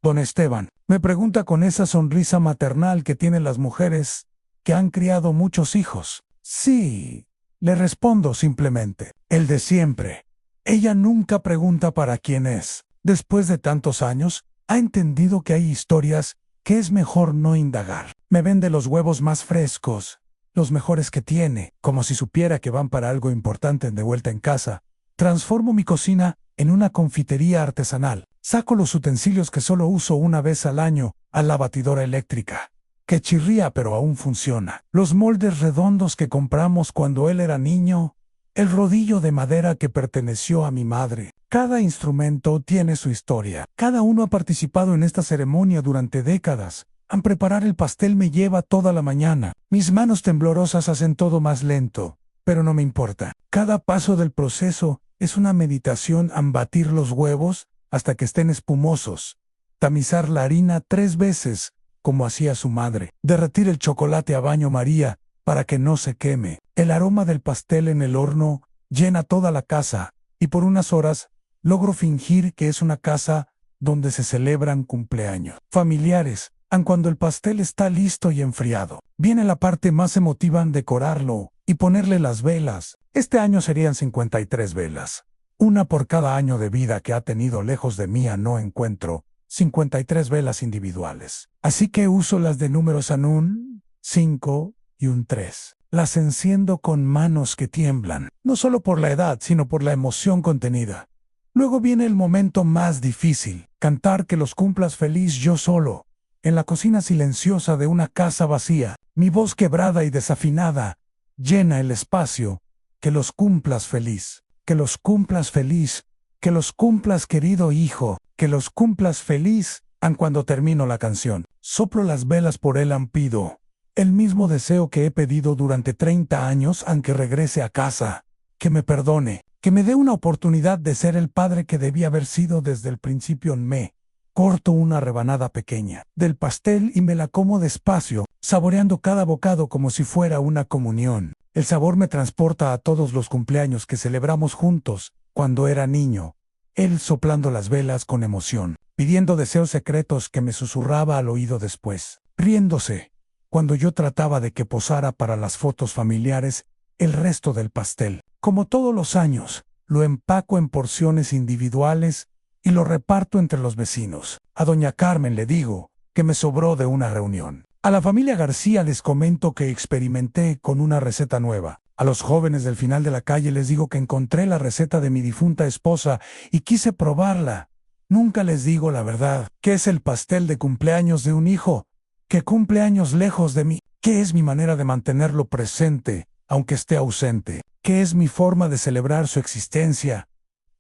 Don Esteban, me pregunta con esa sonrisa maternal que tienen las mujeres que han criado muchos hijos. Sí, le respondo simplemente, el de siempre. Ella nunca pregunta para quién es. Después de tantos años, ha entendido que hay historias que es mejor no indagar. Me vende los huevos más frescos, los mejores que tiene, como si supiera que van para algo importante de vuelta en casa. Transformo mi cocina en una confitería artesanal. Saco los utensilios que solo uso una vez al año a la batidora eléctrica, que chirría pero aún funciona. Los moldes redondos que compramos cuando él era niño, el rodillo de madera que perteneció a mi madre. Cada instrumento tiene su historia. Cada uno ha participado en esta ceremonia durante décadas, Preparar el pastel me lleva toda la mañana. Mis manos temblorosas hacen todo más lento, pero no me importa. Cada paso del proceso es una meditación. Batir los huevos hasta que estén espumosos. Tamizar la harina 3 veces, como hacía su madre. Derretir el chocolate a baño María para que no se queme. El aroma del pastel en el horno llena toda la casa, y por unas horas logro fingir que es una casa donde se celebran cumpleaños familiares. Cuando el pastel está listo y enfriado, viene la parte más emotiva: decorarlo y ponerle las velas. Este año serían 53 velas. Una por cada año de vida que ha tenido lejos de mí. No encuentro 53 velas individuales. Así que uso las de números en un 5 y un 3. Las enciendo con manos que tiemblan, no solo por la edad, sino por la emoción contenida. Luego viene el momento más difícil: cantar que los cumplas feliz yo solo, en la cocina silenciosa de una casa vacía. Mi voz quebrada y desafinada llena el espacio. Que los cumplas feliz, que los cumplas feliz, que los cumplas querido hijo, que los cumplas feliz. Cuando termino la canción, soplo las velas por él. Pido el mismo deseo que he pedido durante 30 años, aunque regrese a casa, que me perdone, que me dé una oportunidad de ser el padre que debía haber sido desde el principio. Me corto una rebanada pequeña del pastel y me la como despacio, saboreando cada bocado como si fuera una comunión. El sabor me transporta a todos los cumpleaños que celebramos juntos cuando era niño. Él soplando las velas con emoción, pidiendo deseos secretos que me susurraba al oído después, riéndose cuando yo trataba de que posara para las fotos familiares. El resto del pastel, como todos los años, lo empaco en porciones individuales y lo reparto entre los vecinos. A doña Carmen le digo que me sobró de una reunión. A la familia García les comento que experimenté con una receta nueva. A los jóvenes del final de la calle les digo que encontré la receta de mi difunta esposa y quise probarla. Nunca les digo la verdad, que es el pastel de cumpleaños de un hijo que cumple años lejos de mí, que es mi manera de mantenerlo presente aunque esté ausente, que es mi forma de celebrar su existencia,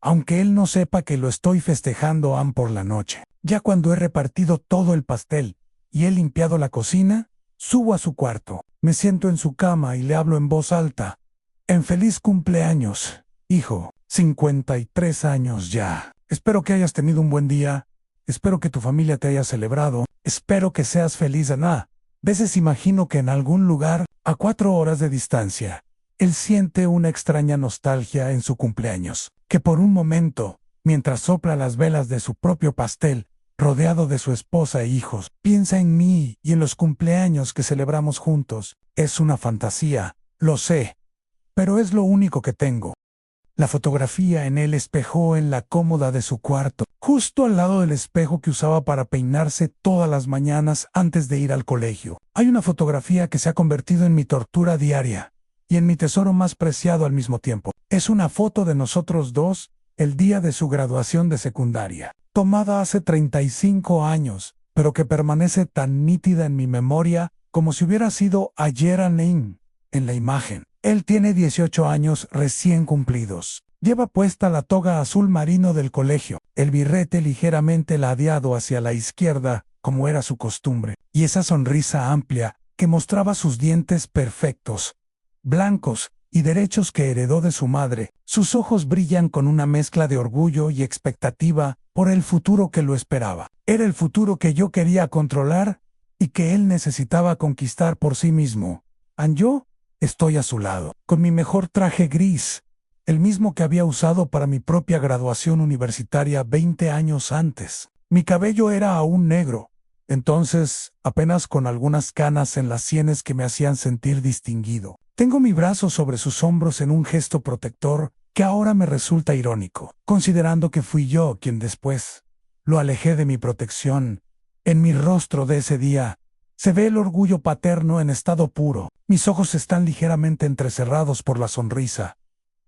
aunque él no sepa que lo estoy festejando por la noche. Ya cuando he repartido todo el pastel y he limpiado la cocina, subo a su cuarto, me siento en su cama y le hablo en voz alta: en feliz cumpleaños, hijo, 53 años ya. Espero que hayas tenido un buen día, espero que tu familia te haya celebrado, espero que seas feliz. Veces imagino que en algún lugar, a 4 horas de distancia, él siente una extraña nostalgia en su cumpleaños, que por un momento, mientras sopla las velas de su propio pastel, rodeado de su esposa e hijos, piensa en mí y en los cumpleaños que celebramos juntos. Es una fantasía, lo sé, pero es lo único que tengo. La fotografía en el espejo en la cómoda de su cuarto, justo al lado del espejo que usaba para peinarse todas las mañanas antes de ir al colegio. Hay una fotografía que se ha convertido en mi tortura diaria y en mi tesoro más preciado al mismo tiempo. Es una foto de nosotros dos el día de su graduación de secundaria, tomada hace 35 años, pero que permanece tan nítida en mi memoria como si hubiera sido ayer. En la imagen, él tiene 18 años recién cumplidos. Lleva puesta la toga azul marino del colegio, el birrete ligeramente ladeado hacia la izquierda, como era su costumbre, y esa sonrisa amplia que mostraba sus dientes perfectos, blancos y derechos que heredó de su madre. Sus ojos brillan con una mezcla de orgullo y expectativa por el futuro que lo esperaba. Era el futuro que yo quería controlar y que él necesitaba conquistar por sí mismo. Yo estoy a su lado, con mi mejor traje gris, el mismo que había usado para mi propia graduación universitaria 20 años antes. Mi cabello era aún negro, entonces apenas con algunas canas en las sienes que me hacían sentir distinguido. Tengo mi brazo sobre sus hombros en un gesto protector que ahora me resulta irónico, considerando que fui yo quien después lo alejé de mi protección. En mi rostro de ese día se ve el orgullo paterno en estado puro. Mis ojos están ligeramente entrecerrados por la sonrisa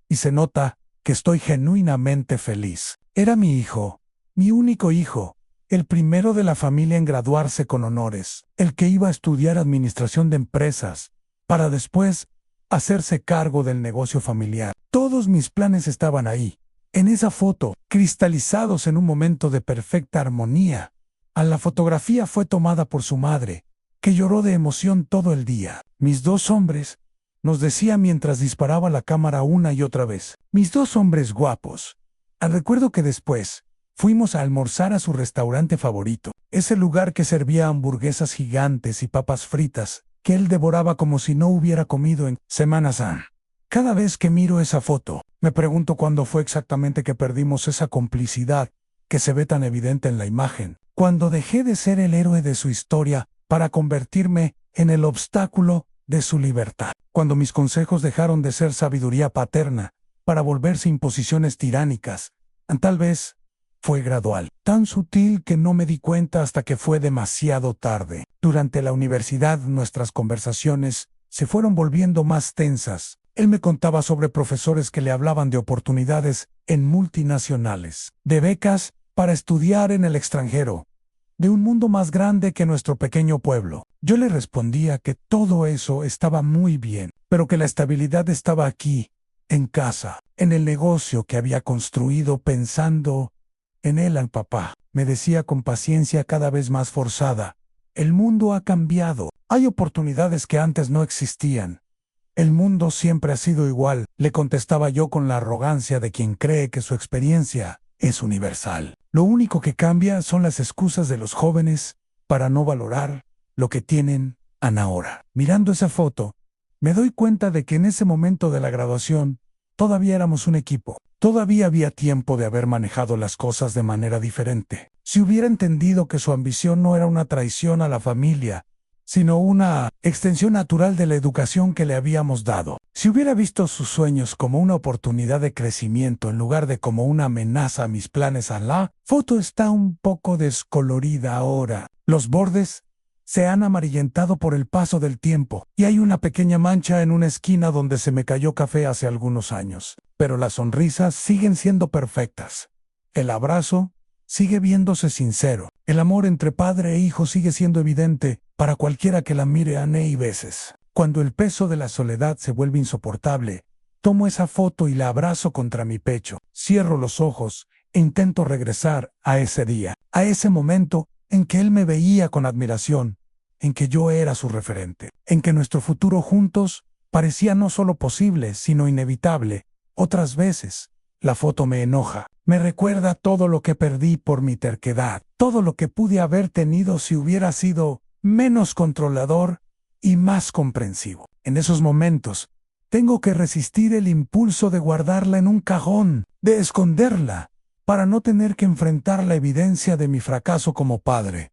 y se nota que estoy genuinamente feliz. Era mi hijo, mi único hijo, el primero de la familia en graduarse con honores, el que iba a estudiar administración de empresas, para después hacerse cargo del negocio familiar. Todos mis planes estaban ahí, en esa foto, cristalizados en un momento de perfecta armonía. La fotografía fue tomada por su madre, que lloró de emoción todo el día. Mis dos hombres, nos decía mientras disparaba la cámara una y otra vez. Mis dos hombres guapos. Recuerdo que después fuimos a almorzar a su restaurante favorito, ese lugar que servía hamburguesas gigantes y papas fritas, que él devoraba como si no hubiera comido en semanas. Cada vez que miro esa foto, me pregunto cuándo fue exactamente que perdimos esa complicidad que se ve tan evidente en la imagen, cuando dejé de ser el héroe de su historia para convertirme en el obstáculo de su libertad, cuando mis consejos dejaron de ser sabiduría paterna para volverse imposiciones tiránicas. Tal vez fue gradual, tan sutil que no me di cuenta hasta que fue demasiado tarde. Durante la universidad nuestras conversaciones se fueron volviendo más tensas. Él me contaba sobre profesores que le hablaban de oportunidades en multinacionales, de becas para estudiar en el extranjero, de un mundo más grande que nuestro pequeño pueblo. Yo le respondía que todo eso estaba muy bien, pero que la estabilidad estaba aquí, en casa, en el negocio que había construido pensando en él al papá. Me decía con paciencia cada vez más forzada: el mundo ha cambiado, hay oportunidades que antes no existían. El mundo siempre ha sido igual, le contestaba yo con la arrogancia de quien cree que su experiencia es universal. Lo único que cambia son las excusas de los jóvenes para no valorar lo que tienen ahora. Mirando esa foto, me doy cuenta de que en ese momento de la graduación todavía éramos un equipo. Todavía había tiempo de haber manejado las cosas de manera diferente. Si hubiera entendido que su ambición no era una traición a la familia, sino una extensión natural de la educación que le habíamos dado. Si hubiera visto sus sueños como una oportunidad de crecimiento en lugar de como una amenaza a mis planes, la foto está un poco descolorida ahora. Los bordes se han amarillentado por el paso del tiempo y hay una pequeña mancha en una esquina donde se me cayó café hace algunos años. Pero las sonrisas siguen siendo perfectas. El abrazo sigue viéndose sincero. El amor entre padre e hijo sigue siendo evidente para cualquiera que la mire y veces. Cuando el peso de la soledad se vuelve insoportable, tomo esa foto y la abrazo contra mi pecho. Cierro los ojos e intento regresar a ese día, a ese momento en que él me veía con admiración, en que yo era su referente, en que nuestro futuro juntos parecía no solo posible, sino inevitable. Otras veces, la foto me enoja. Me recuerda todo lo que perdí por mi terquedad, todo lo que pude haber tenido si hubiera sido menos controlador y más comprensivo. En esos momentos, tengo que resistir el impulso de guardarla en un cajón, de esconderla, para no tener que enfrentar la evidencia de mi fracaso como padre.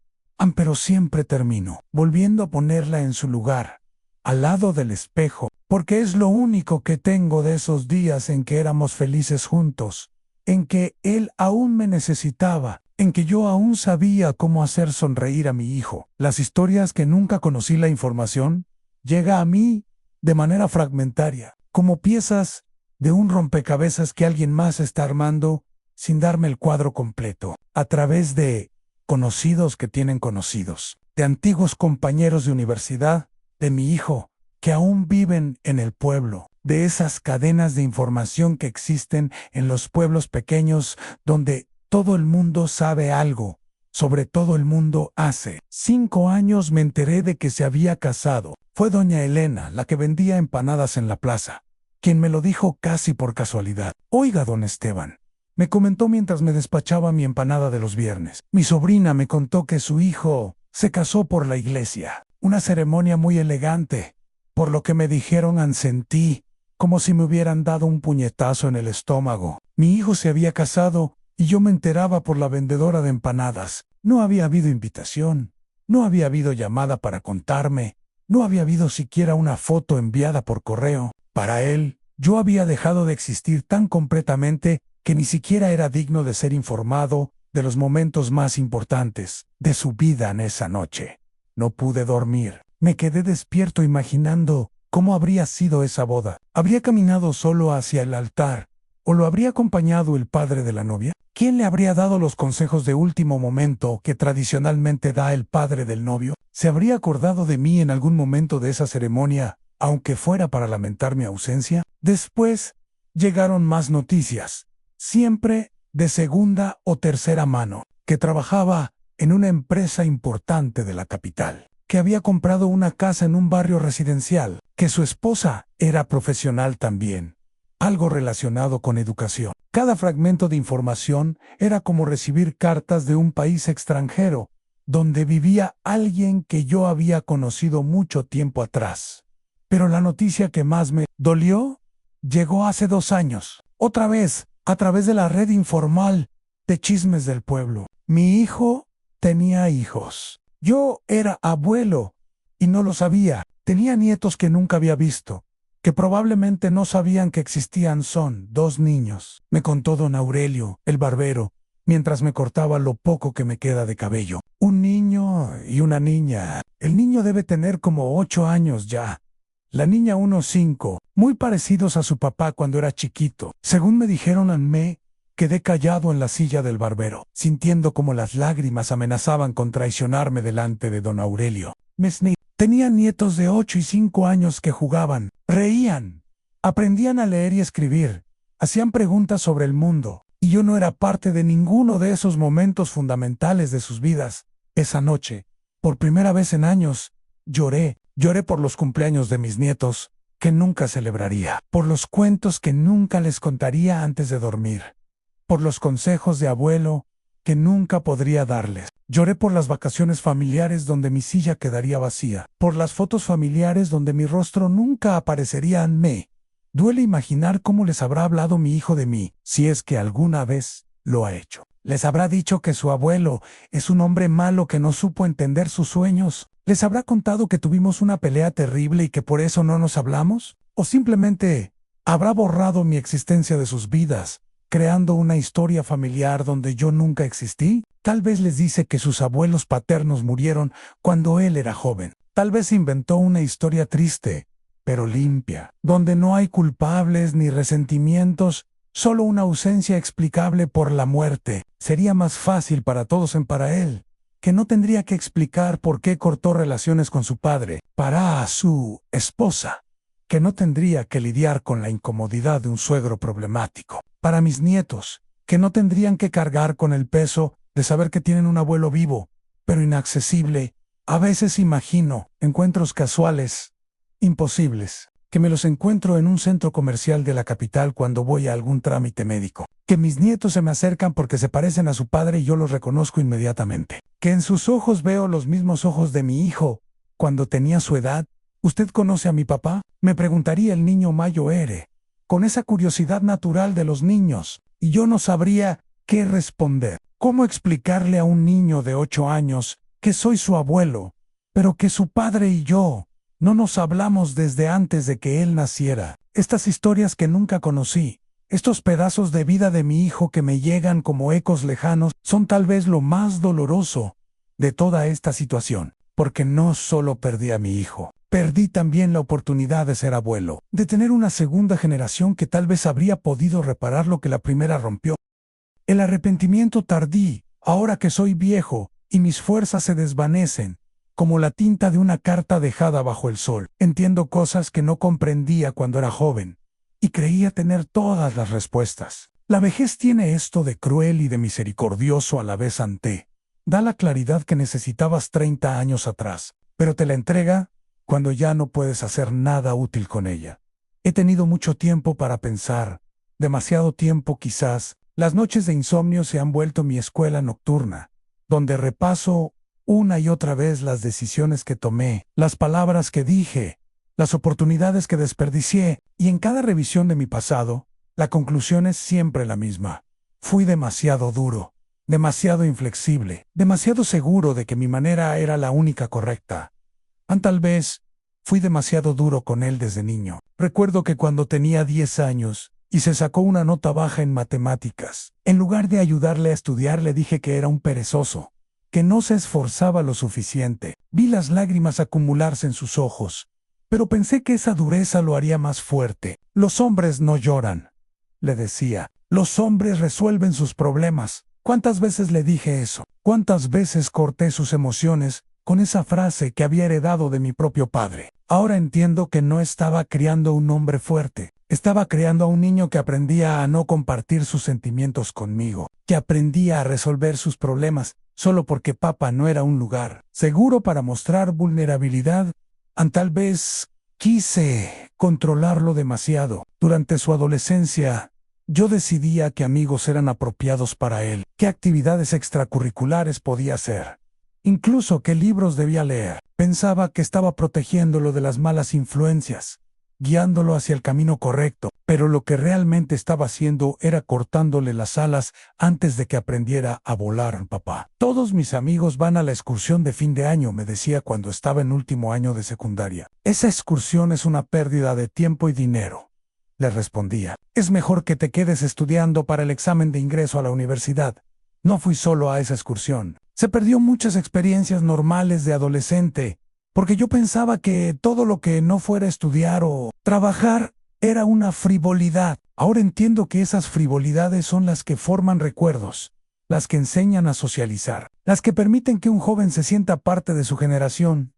Pero siempre termino volviendo a ponerla en su lugar, al lado del espejo, porque es lo único que tengo de esos días en que éramos felices juntos, en que él aún me necesitaba, en que yo aún sabía cómo hacer sonreír a mi hijo. Las historias que nunca conocí la información, llega a mí de manera fragmentaria, como piezas de un rompecabezas que alguien más está armando sin darme el cuadro completo, a través de conocidos que tienen conocidos, de antiguos compañeros de universidad, de mi hijo, que aún viven en el pueblo, de esas cadenas de información que existen en los pueblos pequeños donde todo el mundo sabe algo, sobre todo el mundo. Hace 5 años me enteré de que se había casado. Fue doña Elena, la que vendía empanadas en la plaza, quien me lo dijo casi por casualidad. Oiga, don Esteban, me comentó mientras me despachaba mi empanada de los viernes. Mi sobrina me contó que su hijo se casó por la iglesia. Una ceremonia muy elegante. Por lo que me dijeron, sentí como si me hubieran dado un puñetazo en el estómago. Mi hijo se había casado y yo me enteraba por la vendedora de empanadas. No había habido invitación, no había habido llamada para contarme, no había habido siquiera una foto enviada por correo. Para él, yo había dejado de existir tan completamente que ni siquiera era digno de ser informado de los momentos más importantes de su vida en esa noche. No pude dormir. Me quedé despierto imaginando cómo habría sido esa boda. ¿Habría caminado solo hacia el altar? ¿O lo habría acompañado el padre de la novia? ¿Quién le habría dado los consejos de último momento que tradicionalmente da el padre del novio? ¿Se habría acordado de mí en algún momento de esa ceremonia, aunque fuera para lamentar mi ausencia? Después llegaron más noticias, siempre de segunda o tercera mano, que trabajaba en una empresa importante de la capital, que había comprado una casa en un barrio residencial, que su esposa era profesional también, algo relacionado con educación. Cada fragmento de información era como recibir cartas de un país extranjero, donde vivía alguien que yo había conocido mucho tiempo atrás. Pero la noticia que más me dolió llegó hace 2 años, otra vez, a través de la red informal de chismes del pueblo. Mi hijo tenía hijos. Yo era abuelo y no lo sabía. Tenía nietos que nunca había visto, que probablemente no sabían que existían. Son 2 niños, me contó don Aurelio, el barbero, mientras me cortaba lo poco que me queda de cabello. Un niño y una niña. El niño debe tener como 8 años ya. La niña unos 5, muy parecidos a su papá cuando era chiquito. Según me dijeron, me quedé callado en la silla del barbero, sintiendo como las lágrimas amenazaban con traicionarme delante de don Aurelio. Tenía nietos de 8 y 5 años que jugaban, reían, aprendían a leer y escribir, hacían preguntas sobre el mundo, y yo no era parte de ninguno de esos momentos fundamentales de sus vidas. Esa noche, por primera vez en años, lloré por los cumpleaños de mis nietos, que nunca celebraría, por los cuentos que nunca les contaría antes de dormir, por los consejos de abuelo que nunca podría darles. Lloré por las vacaciones familiares donde mi silla quedaría vacía, por las fotos familiares donde mi rostro nunca aparecería. Me duele imaginar cómo les habrá hablado mi hijo de mí, si es que alguna vez lo ha hecho. Les habrá dicho que su abuelo es un hombre malo que no supo entender sus sueños. Les habrá contado que tuvimos una pelea terrible y que por eso no nos hablamos. O simplemente habrá borrado mi existencia de sus vidas, creando una historia familiar donde yo nunca existí. Tal vez les dice que sus abuelos paternos murieron cuando él era joven. Tal vez inventó una historia triste, pero limpia, donde no hay culpables ni resentimientos, solo una ausencia explicable por la muerte. Sería más fácil para todos para él, que no tendría que explicar por qué cortó relaciones con su padre, para su esposa, que no tendría que lidiar con la incomodidad de un suegro problemático, para mis nietos, que no tendrían que cargar con el peso de saber que tienen un abuelo vivo, pero inaccesible. A veces imagino encuentros casuales, imposibles, que me los encuentro en un centro comercial de la capital cuando voy a algún trámite médico, que mis nietos se me acercan porque se parecen a su padre y yo los reconozco inmediatamente, que en sus ojos veo los mismos ojos de mi hijo cuando tenía su edad. ¿Usted conoce a mi papá?, me preguntaría el niño Mayo Ere, con esa curiosidad natural de los niños, y yo no sabría qué responder. ¿Cómo explicarle a un niño de 8 años que soy su abuelo, pero que su padre y yo no nos hablamos desde antes de que él naciera? Estas historias que nunca conocí, estos pedazos de vida de mi hijo que me llegan como ecos lejanos, son tal vez lo más doloroso de toda esta situación, porque no solo perdí a mi hijo, perdí también la oportunidad de ser abuelo, de tener una segunda generación que tal vez habría podido reparar lo que la primera rompió. El arrepentimiento tardí, ahora que soy viejo y mis fuerzas se desvanecen, como la tinta de una carta dejada bajo el sol. Entiendo cosas que no comprendía cuando era joven, y creía tener todas las respuestas. La vejez tiene esto de cruel y de misericordioso a la vez. Da la claridad que necesitabas 30 años atrás, pero te la entrega cuando ya no puedes hacer nada útil con ella. He tenido mucho tiempo para pensar, demasiado tiempo quizás. Las noches de insomnio se han vuelto mi escuela nocturna, donde repaso una y otra vez las decisiones que tomé, las palabras que dije, las oportunidades que desperdicié, y en cada revisión de mi pasado, la conclusión es siempre la misma. Fui demasiado duro, demasiado inflexible, demasiado seguro de que mi manera era la única correcta. Tal vez fui demasiado duro con él desde niño. Recuerdo que cuando tenía 10 años, y se sacó una nota baja en matemáticas, en lugar de ayudarle a estudiar le dije que era un perezoso, que no se esforzaba lo suficiente. Vi las lágrimas acumularse en sus ojos, pero pensé que esa dureza lo haría más fuerte. Los hombres no lloran, le decía. Los hombres resuelven sus problemas. ¿Cuántas veces le dije eso? ¿Cuántas veces corté sus emociones con esa frase que había heredado de mi propio padre? Ahora entiendo que no estaba criando un hombre fuerte. Estaba creando a un niño que aprendía a no compartir sus sentimientos conmigo, que aprendía a resolver sus problemas solo porque papá no era un lugar seguro para mostrar vulnerabilidad. Tal vez quise controlarlo demasiado. Durante su adolescencia, yo decidía qué amigos eran apropiados para él, qué actividades extracurriculares podía hacer, incluso qué libros debía leer. Pensaba que estaba protegiéndolo de las malas influencias, guiándolo hacia el camino correcto, pero lo que realmente estaba haciendo era cortándole las alas antes de que aprendiera a volar, papá. Todos mis amigos van a la excursión de fin de año, me decía cuando estaba en último año de secundaria. Esa excursión es una pérdida de tiempo y dinero, le respondía. Es mejor que te quedes estudiando para el examen de ingreso a la universidad. No fui solo a esa excursión. Se perdió muchas experiencias normales de adolescente, porque yo pensaba que todo lo que no fuera estudiar o trabajar era una frivolidad. Ahora entiendo que esas frivolidades son las que forman recuerdos, las que enseñan a socializar, las que permiten que un joven se sienta parte de su generación.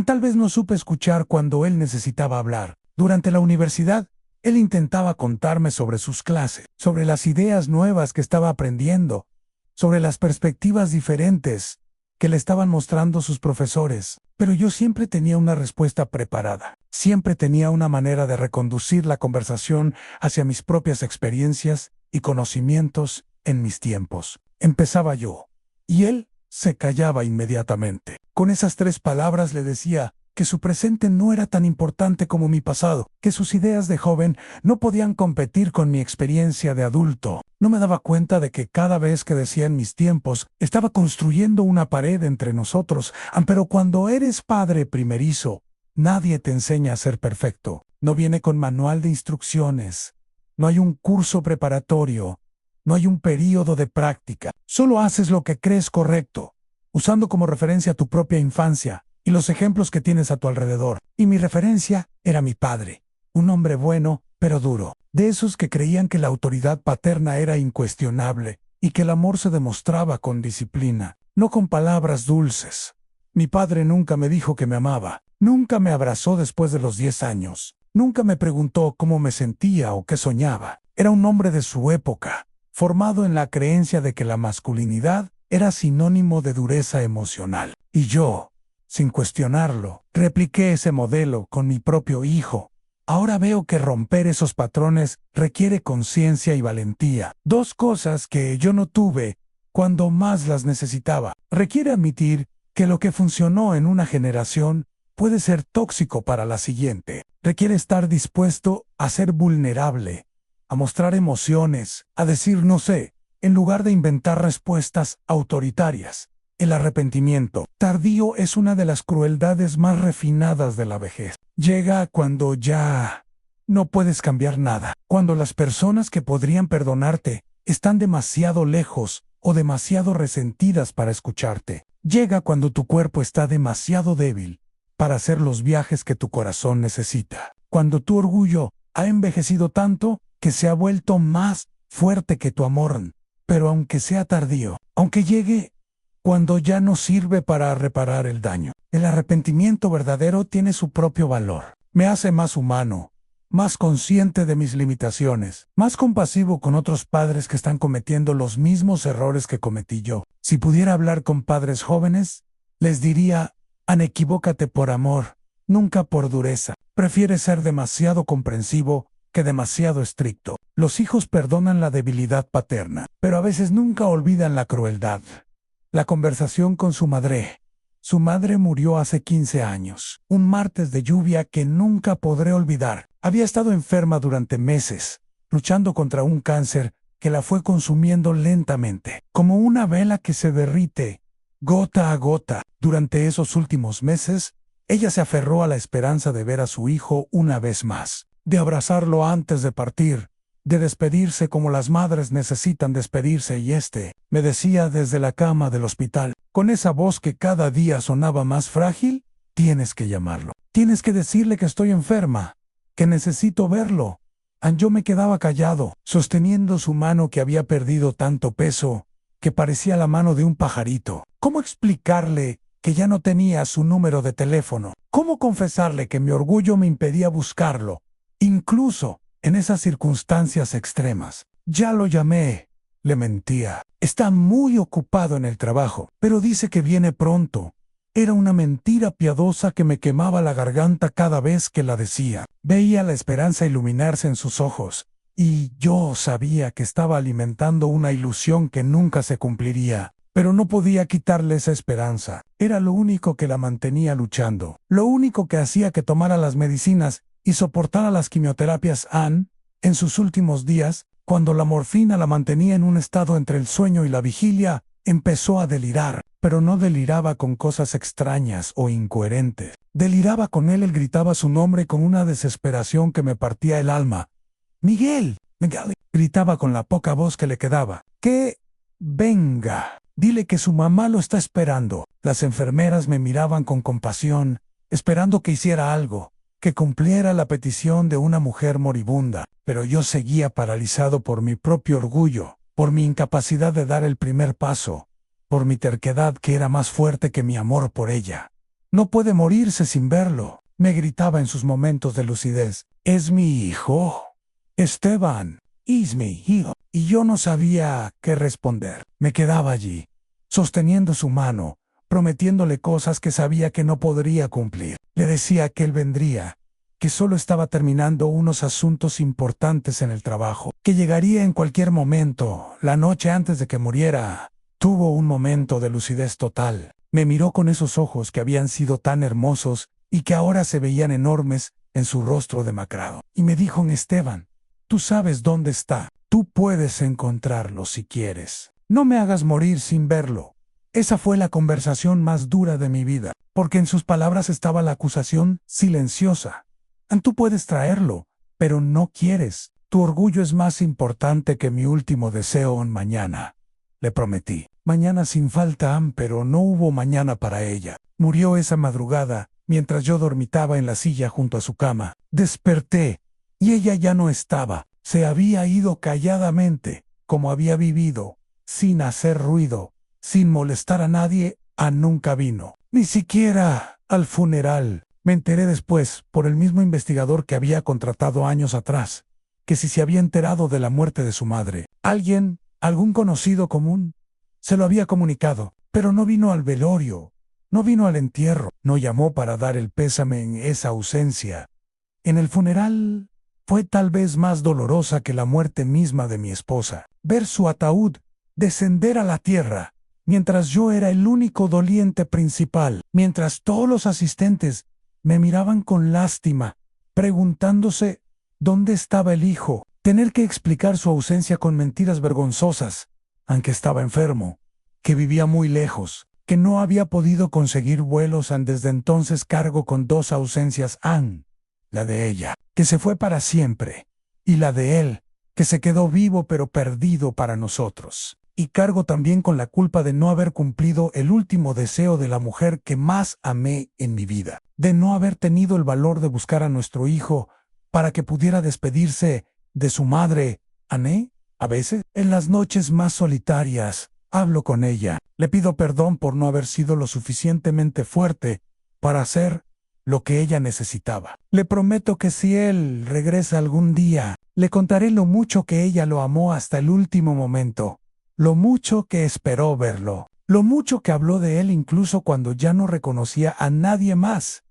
Tal vez no supe escuchar cuando él necesitaba hablar. Durante la universidad, él intentaba contarme sobre sus clases, sobre las ideas nuevas que estaba aprendiendo, sobre las perspectivas diferentes que le estaban mostrando sus profesores, pero yo siempre tenía una respuesta preparada. Siempre tenía una manera de reconducir la conversación hacia mis propias experiencias y conocimientos en mis tiempos. Empezaba yo, y él se callaba inmediatamente. Con esas 3 palabras le decía que su presente no era tan importante como mi pasado, que sus ideas de joven no podían competir con mi experiencia de adulto. No me daba cuenta de que cada vez que decía en mis tiempos, estaba construyendo una pared entre nosotros. Pero cuando eres padre primerizo, nadie te enseña a ser perfecto. No viene con manual de instrucciones. No hay un curso preparatorio. No hay un período de práctica. Solo haces lo que crees correcto, usando como referencia tu propia infancia y los ejemplos que tienes a tu alrededor. Y mi referencia era mi padre, un hombre bueno, pero duro, de esos que creían que la autoridad paterna era incuestionable y que el amor se demostraba con disciplina, no con palabras dulces. Mi padre nunca me dijo que me amaba, nunca me abrazó después de los 10 años, nunca me preguntó cómo me sentía o qué soñaba. Era un hombre de su época, formado en la creencia de que la masculinidad era sinónimo de dureza emocional. Y yo, sin cuestionarlo, repliqué ese modelo con mi propio hijo. Ahora veo que romper esos patrones requiere conciencia y valentía, 2 cosas que yo no tuve cuando más las necesitaba. Requiere admitir que lo que funcionó en una generación puede ser tóxico para la siguiente. Requiere estar dispuesto a ser vulnerable, a mostrar emociones, a decir no sé, en lugar de inventar respuestas autoritarias. El arrepentimiento tardío es una de las crueldades más refinadas de la vejez. Llega cuando ya no puedes cambiar nada, cuando las personas que podrían perdonarte están demasiado lejos o demasiado resentidas para escucharte. Llega cuando tu cuerpo está demasiado débil para hacer los viajes que tu corazón necesita. Cuando tu orgullo ha envejecido tanto que se ha vuelto más fuerte que tu amor. Pero aunque sea tardío, aunque llegue cuando ya no sirve para reparar el daño, el arrepentimiento verdadero tiene su propio valor. Me hace más humano, más consciente de mis limitaciones, más compasivo con otros padres que están cometiendo los mismos errores que cometí yo. Si pudiera hablar con padres jóvenes, les diría: equivócate por amor, nunca por dureza. Prefiere ser demasiado comprensivo que demasiado estricto. Los hijos perdonan la debilidad paterna, pero a veces nunca olvidan la crueldad. La conversación con su madre. Su madre murió hace 15 años, un martes de lluvia que nunca podré olvidar. Había estado enferma durante meses, luchando contra un cáncer que la fue consumiendo lentamente, como una vela que se derrite, gota a gota. Durante esos últimos meses, ella se aferró a la esperanza de ver a su hijo una vez más, de abrazarlo antes de partir, de despedirse como las madres necesitan despedirse, y me decía desde la cama del hospital, con esa voz que cada día sonaba más frágil: tienes que llamarlo, tienes que decirle que estoy enferma, que necesito verlo. Yo me quedaba callado, sosteniendo su mano que había perdido tanto peso, que parecía la mano de un pajarito. ¿Cómo explicarle que ya no tenía su número de teléfono? ¿Cómo confesarle que mi orgullo me impedía buscarlo, incluso en esas circunstancias extremas? Ya lo llamé, Le mentía. Está muy ocupado en el trabajo, pero dice que viene pronto. Era una mentira piadosa que me quemaba la garganta cada vez que la decía. Veía la esperanza iluminarse en sus ojos, y yo sabía que estaba alimentando una ilusión que nunca se cumpliría. Pero no podía quitarle esa esperanza. Era lo único que la mantenía luchando. Lo único que hacía que tomara las medicinas y soportara las quimioterapias. Anne, en sus últimos días, cuando la morfina la mantenía en un estado entre el sueño y la vigilia, empezó a delirar, pero no deliraba con cosas extrañas o incoherentes. Deliraba con él gritaba su nombre con una desesperación que me partía el alma. «¡Miguel! ¡Miguel!», gritaba con la poca voz que le quedaba. «¡Que venga! Dile que su mamá lo está esperando». Las enfermeras me miraban con compasión, esperando que hiciera algo, que cumpliera la petición de una mujer moribunda, pero yo seguía paralizado por mi propio orgullo, por mi incapacidad de dar el primer paso, por mi terquedad que era más fuerte que mi amor por ella. «No puede morirse sin verlo», me gritaba en sus momentos de lucidez. «Es mi hijo. Esteban, es mi hijo». Y yo no sabía qué responder. Me quedaba allí, sosteniendo su mano, prometiéndole cosas que sabía que no podría cumplir. Le decía que él vendría, que solo estaba terminando unos asuntos importantes en el trabajo, que llegaría en cualquier momento, la noche antes de que muriera. Tuvo un momento de lucidez total. Me miró con esos ojos que habían sido tan hermosos y que ahora se veían enormes en su rostro demacrado. Y me dijo: «Esteban, tú sabes dónde está. Tú puedes encontrarlo si quieres. No me hagas morir sin verlo». Esa fue la conversación más dura de mi vida, porque en sus palabras estaba la acusación silenciosa. «Tú puedes traerlo, pero no quieres. Tu orgullo es más importante que mi último deseo en mañana». Le prometí. Mañana sin falta, pero no hubo mañana para ella. Murió esa madrugada, mientras yo dormitaba en la silla junto a su cama. Desperté, y ella ya no estaba. Se había ido calladamente, como había vivido, sin hacer ruido, sin molestar a nadie. Nunca vino, ni siquiera al funeral. Me enteré después, por el mismo investigador que había contratado años atrás, que si se había enterado de la muerte de su madre, algún conocido común, se lo había comunicado, pero no vino al velorio, no vino al entierro, no llamó para dar el pésame en esa ausencia. En el funeral fue tal vez más dolorosa que la muerte misma de mi esposa. Ver su ataúd descender a la tierra, mientras yo era el único doliente principal, mientras todos los asistentes me miraban con lástima, preguntándose dónde estaba el hijo. Tener que explicar su ausencia con mentiras vergonzosas, aunque estaba enfermo, que vivía muy lejos, que no había podido conseguir vuelos. Desde entonces cargo con dos ausencias: Anne, la de ella, que se fue para siempre, y la de él, que se quedó vivo pero perdido para nosotros. Y cargo también con la culpa de no haber cumplido el último deseo de la mujer que más amé en mi vida, de no haber tenido el valor de buscar a nuestro hijo para que pudiera despedirse de su madre. Anne, a veces, en las noches más solitarias, hablo con ella. Le pido perdón por no haber sido lo suficientemente fuerte para hacer lo que ella necesitaba. Le prometo que si él regresa algún día, le contaré lo mucho que ella lo amó hasta el último momento, lo mucho que esperó verlo, lo mucho que habló de él incluso cuando ya no reconocía a nadie más.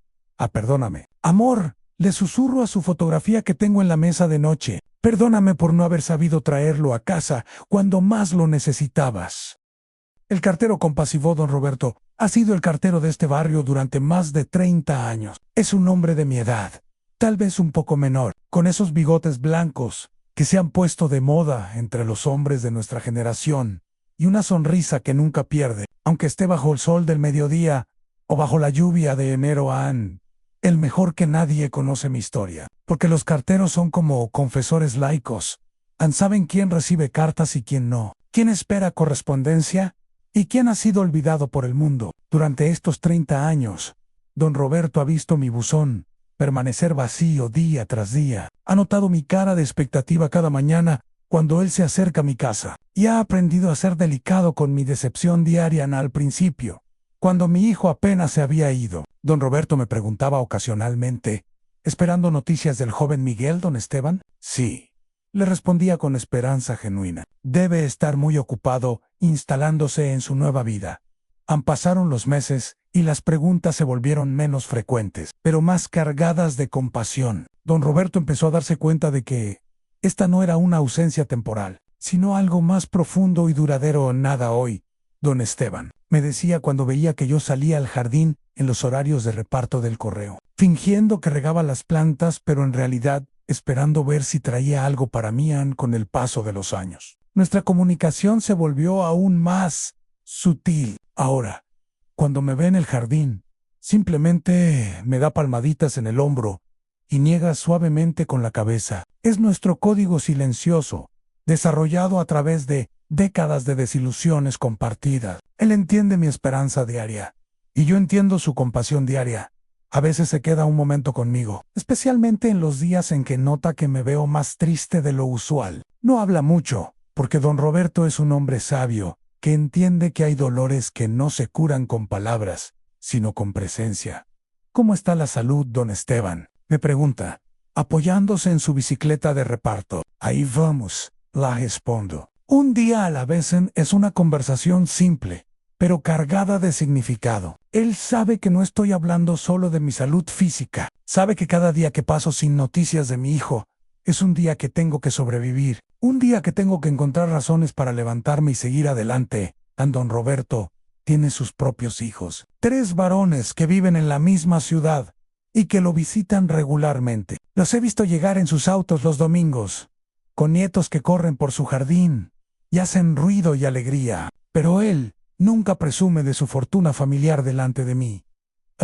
Perdóname. Amor, le susurro a su fotografía que tengo en la mesa de noche. Perdóname por no haber sabido traerlo a casa cuando más lo necesitabas. El cartero compasivo, don Roberto, ha sido el cartero de este barrio durante más de 30 años. Es un hombre de mi edad, tal vez un poco menor, con esos bigotes blancos que se han puesto de moda entre los hombres de nuestra generación, y una sonrisa que nunca pierde, aunque esté bajo el sol del mediodía o bajo la lluvia de enero. El mejor que nadie conoce mi historia, porque los carteros son como confesores laicos. Saben quién recibe cartas y quién no, quién espera correspondencia y quién ha sido olvidado por el mundo. Durante estos 30 años, don Roberto ha visto mi buzón permanecer vacío día tras día. Ha notado mi cara de expectativa cada mañana cuando él se acerca a mi casa, y ha aprendido a ser delicado con mi decepción diaria. Al principio, cuando mi hijo apenas se había ido, don Roberto me preguntaba ocasionalmente: ¿esperando noticias del joven Miguel, don Esteban? Sí, Le respondía con esperanza genuina. Debe estar muy ocupado instalándose en su nueva vida. Pasaron los meses y las preguntas se volvieron menos frecuentes, pero más cargadas de compasión. Don Roberto empezó a darse cuenta de que esta no era una ausencia temporal, sino algo más profundo y duradero. Nada hoy, don Esteban, me decía cuando veía que yo salía al jardín en los horarios de reparto del correo, fingiendo que regaba las plantas, pero en realidad esperando ver si traía algo para mí. Con el paso de los años, nuestra comunicación se volvió aún más sutil. Ahora, cuando me ve en el jardín, simplemente me da palmaditas en el hombro y niega suavemente con la cabeza. Es nuestro código silencioso, desarrollado a través de décadas de desilusiones compartidas. Él entiende mi esperanza diaria, y yo entiendo su compasión diaria. A veces se queda un momento conmigo, especialmente en los días en que nota que me veo más triste de lo usual. No habla mucho, porque don Roberto es un hombre sabio, que entiende que hay dolores que no se curan con palabras, sino con presencia. ¿Cómo está la salud, don Esteban?, me pregunta, apoyándose en su bicicleta de reparto. Ahí vamos, la respondo. Un día a la vez. Es una conversación simple, pero cargada de significado. Él sabe que no estoy hablando solo de mi salud física. Sabe que cada día que paso sin noticias de mi hijo es un día que tengo que sobrevivir, un día que tengo que encontrar razones para levantarme y seguir adelante. Don Roberto tiene sus propios hijos, 3 varones que viven en la misma ciudad y que lo visitan regularmente. Los he visto llegar en sus autos los domingos, con nietos que corren por su jardín y hacen ruido y alegría. Pero él nunca presume de su fortuna familiar delante de mí.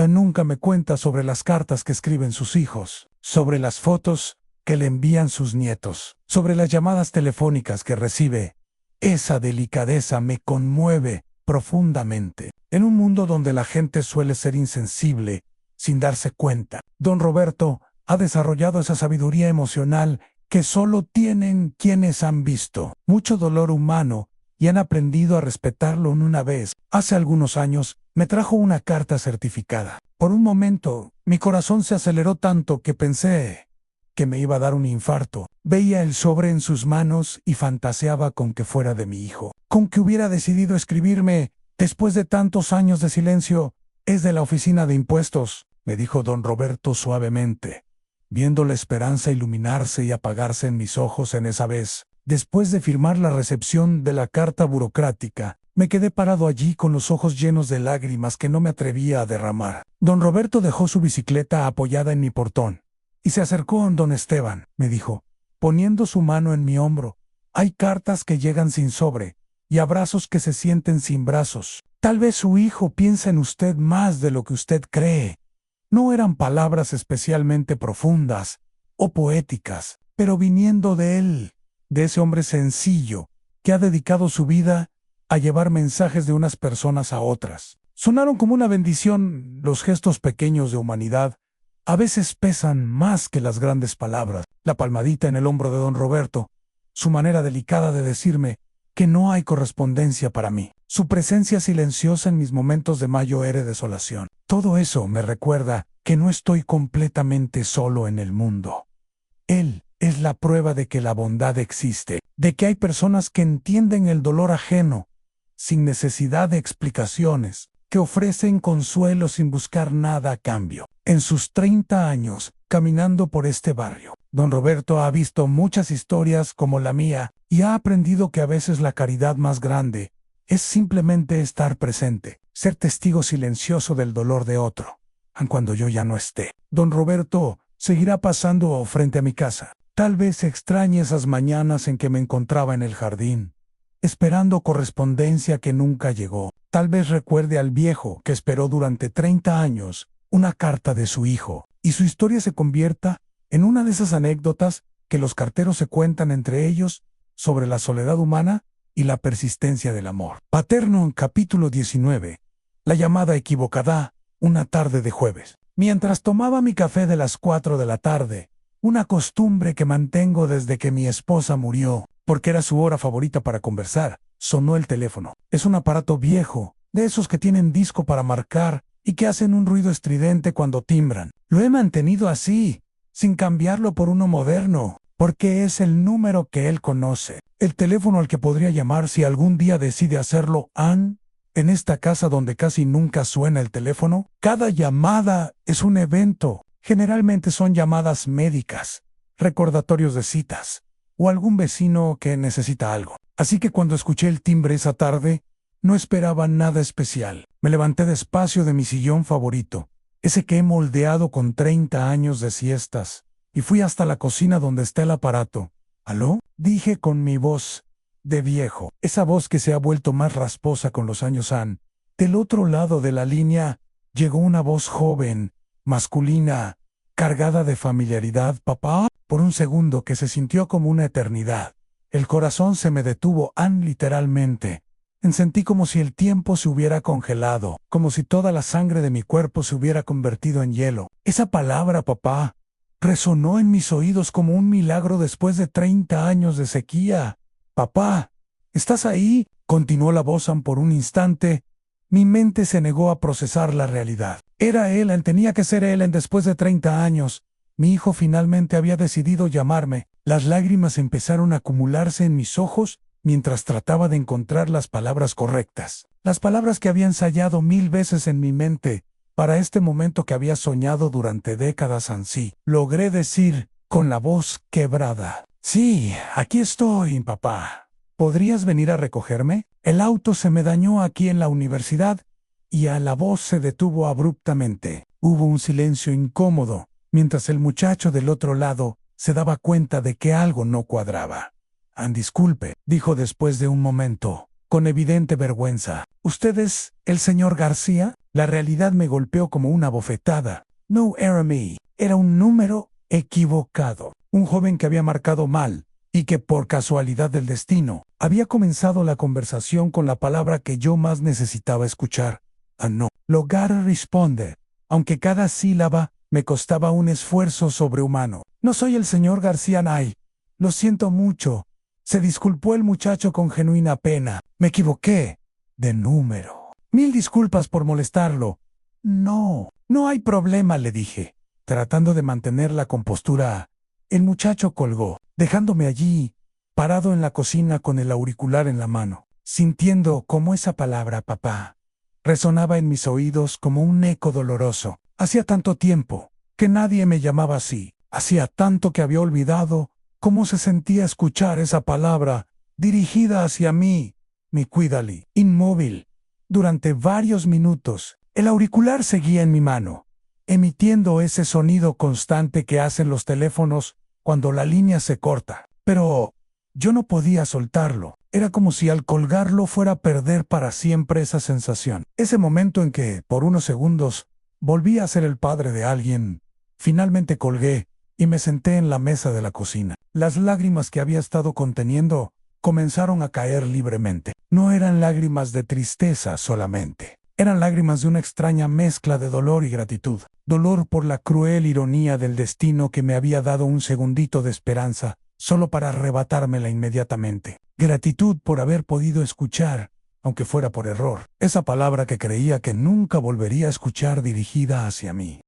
Nunca me cuenta sobre las cartas que escriben sus hijos, sobre las fotos que le envían sus nietos, sobre las llamadas telefónicas que recibe. Esa delicadeza me conmueve profundamente. En un mundo donde la gente suele ser insensible, sin darse cuenta, don Roberto ha desarrollado esa sabiduría emocional que solo tienen quienes han visto mucho dolor humano y han aprendido a respetarlo. Una vez, hace algunos años, me trajo una carta certificada. Por un momento, mi corazón se aceleró tanto que pensé que me iba a dar un infarto. Veía el sobre en sus manos y fantaseaba con que fuera de mi hijo, con que hubiera decidido escribirme después de tantos años de silencio. Es de la oficina de impuestos, me dijo don Roberto suavemente, viendo la esperanza iluminarse y apagarse en mis ojos en esa vez. Después de firmar la recepción de la carta burocrática, me quedé parado allí con los ojos llenos de lágrimas que no me atrevía a derramar. Don Roberto dejó su bicicleta apoyada en mi portón y se acercó a don Esteban, me dijo, poniendo su mano en mi hombro. Hay cartas que llegan sin sobre y abrazos que se sienten sin brazos. Tal vez su hijo piensa en usted más de lo que usted cree. No eran palabras especialmente profundas o poéticas, pero viniendo de él, de ese hombre sencillo que ha dedicado su vida a llevar mensajes de unas personas a otras. Sonaron como una bendición. Los gestos pequeños de humanidad a veces pesan más que las grandes palabras. La palmadita en el hombro de don Roberto, su manera delicada de decirme que no hay correspondencia para mí, su presencia silenciosa en mis momentos de mayor desolación. Todo eso me recuerda que no estoy completamente solo en el mundo. Él es la prueba de que la bondad existe, de que hay personas que entienden el dolor ajeno, sin necesidad de explicaciones, que ofrecen consuelo sin buscar nada a cambio. En sus 30 años, caminando por este barrio, don Roberto ha visto muchas historias como la mía y ha aprendido que a veces la caridad más grande es simplemente estar presente, ser testigo silencioso del dolor de otro, aun cuando yo ya no esté. Don Roberto seguirá pasando frente a mi casa. Tal vez extrañe esas mañanas en que me encontraba en el jardín, esperando correspondencia que nunca llegó. Tal vez recuerde al viejo que esperó durante 30 años una carta de su hijo, y su historia se convierta en una de esas anécdotas que los carteros se cuentan entre ellos sobre la soledad humana y la persistencia del amor. Paterno, capítulo 19. La llamada equivocada, una tarde de jueves. Mientras tomaba mi café de las 4 de la tarde, una costumbre que mantengo desde que mi esposa murió, porque era su hora favorita para conversar, sonó el teléfono. Es un aparato viejo, de esos que tienen disco para marcar y que hacen un ruido estridente cuando timbran. Lo he mantenido así, sin cambiarlo por uno moderno. porque es el número que él conoce, el teléfono al que podría llamar si algún día decide hacerlo. Ann, en esta casa donde casi nunca suena el teléfono, cada llamada es un evento. Generalmente son llamadas médicas, recordatorios de citas, o algún vecino que necesita algo. Así que cuando escuché el timbre esa tarde, no esperaba nada especial. Me levanté despacio de mi sillón favorito, ese que he moldeado con 30 años de siestas, y fui hasta la cocina donde está el aparato. ¿Aló?, dije con mi voz de viejo, esa voz que se ha vuelto más rasposa con los años. Ann. Del otro lado de la línea llegó una voz joven, masculina, cargada de familiaridad. ¿Papá? Por un segundo que se sintió como una eternidad. El corazón se me detuvo. Ann, literalmente. Sentí como si el tiempo se hubiera congelado, como si toda la sangre de mi cuerpo se hubiera convertido en hielo. Esa palabra, papá, resonó en mis oídos como un milagro después de 30 años de sequía. Papá, ¿estás ahí?, continuó la voz. Por un instante, mi mente se negó a procesar la realidad. Era Ellen, tenía que ser Ellen después de 30 años. Mi hijo finalmente había decidido llamarme. Las lágrimas empezaron a acumularse en mis ojos mientras trataba de encontrar las palabras correctas. Las palabras que había ensayado 1000 veces en mi mente para este momento que había soñado durante décadas. Ansí. Logré decir, con la voz quebrada: sí, aquí estoy, papá. ¿Podrías venir a recogerme? El auto se me dañó aquí en la universidad. Y a la voz se detuvo abruptamente. Hubo un silencio incómodo, mientras el muchacho del otro lado se daba cuenta de que algo no cuadraba. Ann, disculpe, dijo después de un momento, con evidente vergüenza. ¿Usted es el señor García? La realidad me golpeó como una bofetada. No era mí, era un número equivocado. Un joven que había marcado mal, y que por casualidad del destino, había comenzado la conversación con la palabra que yo más necesitaba escuchar. No. Lograr responder, aunque cada sílaba me costaba un esfuerzo sobrehumano. No soy el señor García Nay. Lo siento mucho. Se disculpó el muchacho con genuina pena. Me equivoqué de número. 1000 disculpas por molestarlo. No hay problema, le dije, tratando de mantener la compostura. El muchacho colgó, dejándome allí, parado en la cocina con el auricular en la mano, sintiendo cómo esa palabra, papá, resonaba en mis oídos como un eco doloroso. Hacía tanto tiempo que nadie me llamaba así. Hacía tanto que había olvidado cómo se sentía escuchar esa palabra dirigida hacia mí. Me cuídale. Inmóvil. Durante varios minutos, el auricular seguía en mi mano, emitiendo ese sonido constante que hacen los teléfonos cuando la línea se corta. Pero yo no podía soltarlo. Era como si al colgarlo fuera a perder para siempre esa sensación. Ese momento en que, por unos segundos, volví a ser el padre de alguien. Finalmente colgué y me senté en la mesa de la cocina. Las lágrimas que había estado conteniendo comenzaron a caer libremente. No eran lágrimas de tristeza solamente. Eran lágrimas de una extraña mezcla de dolor y gratitud. Dolor por la cruel ironía del destino que me había dado un segundito de esperanza, solo para arrebatármela inmediatamente. Gratitud por haber podido escuchar, aunque fuera por error, esa palabra que creía que nunca volvería a escuchar dirigida hacia mí.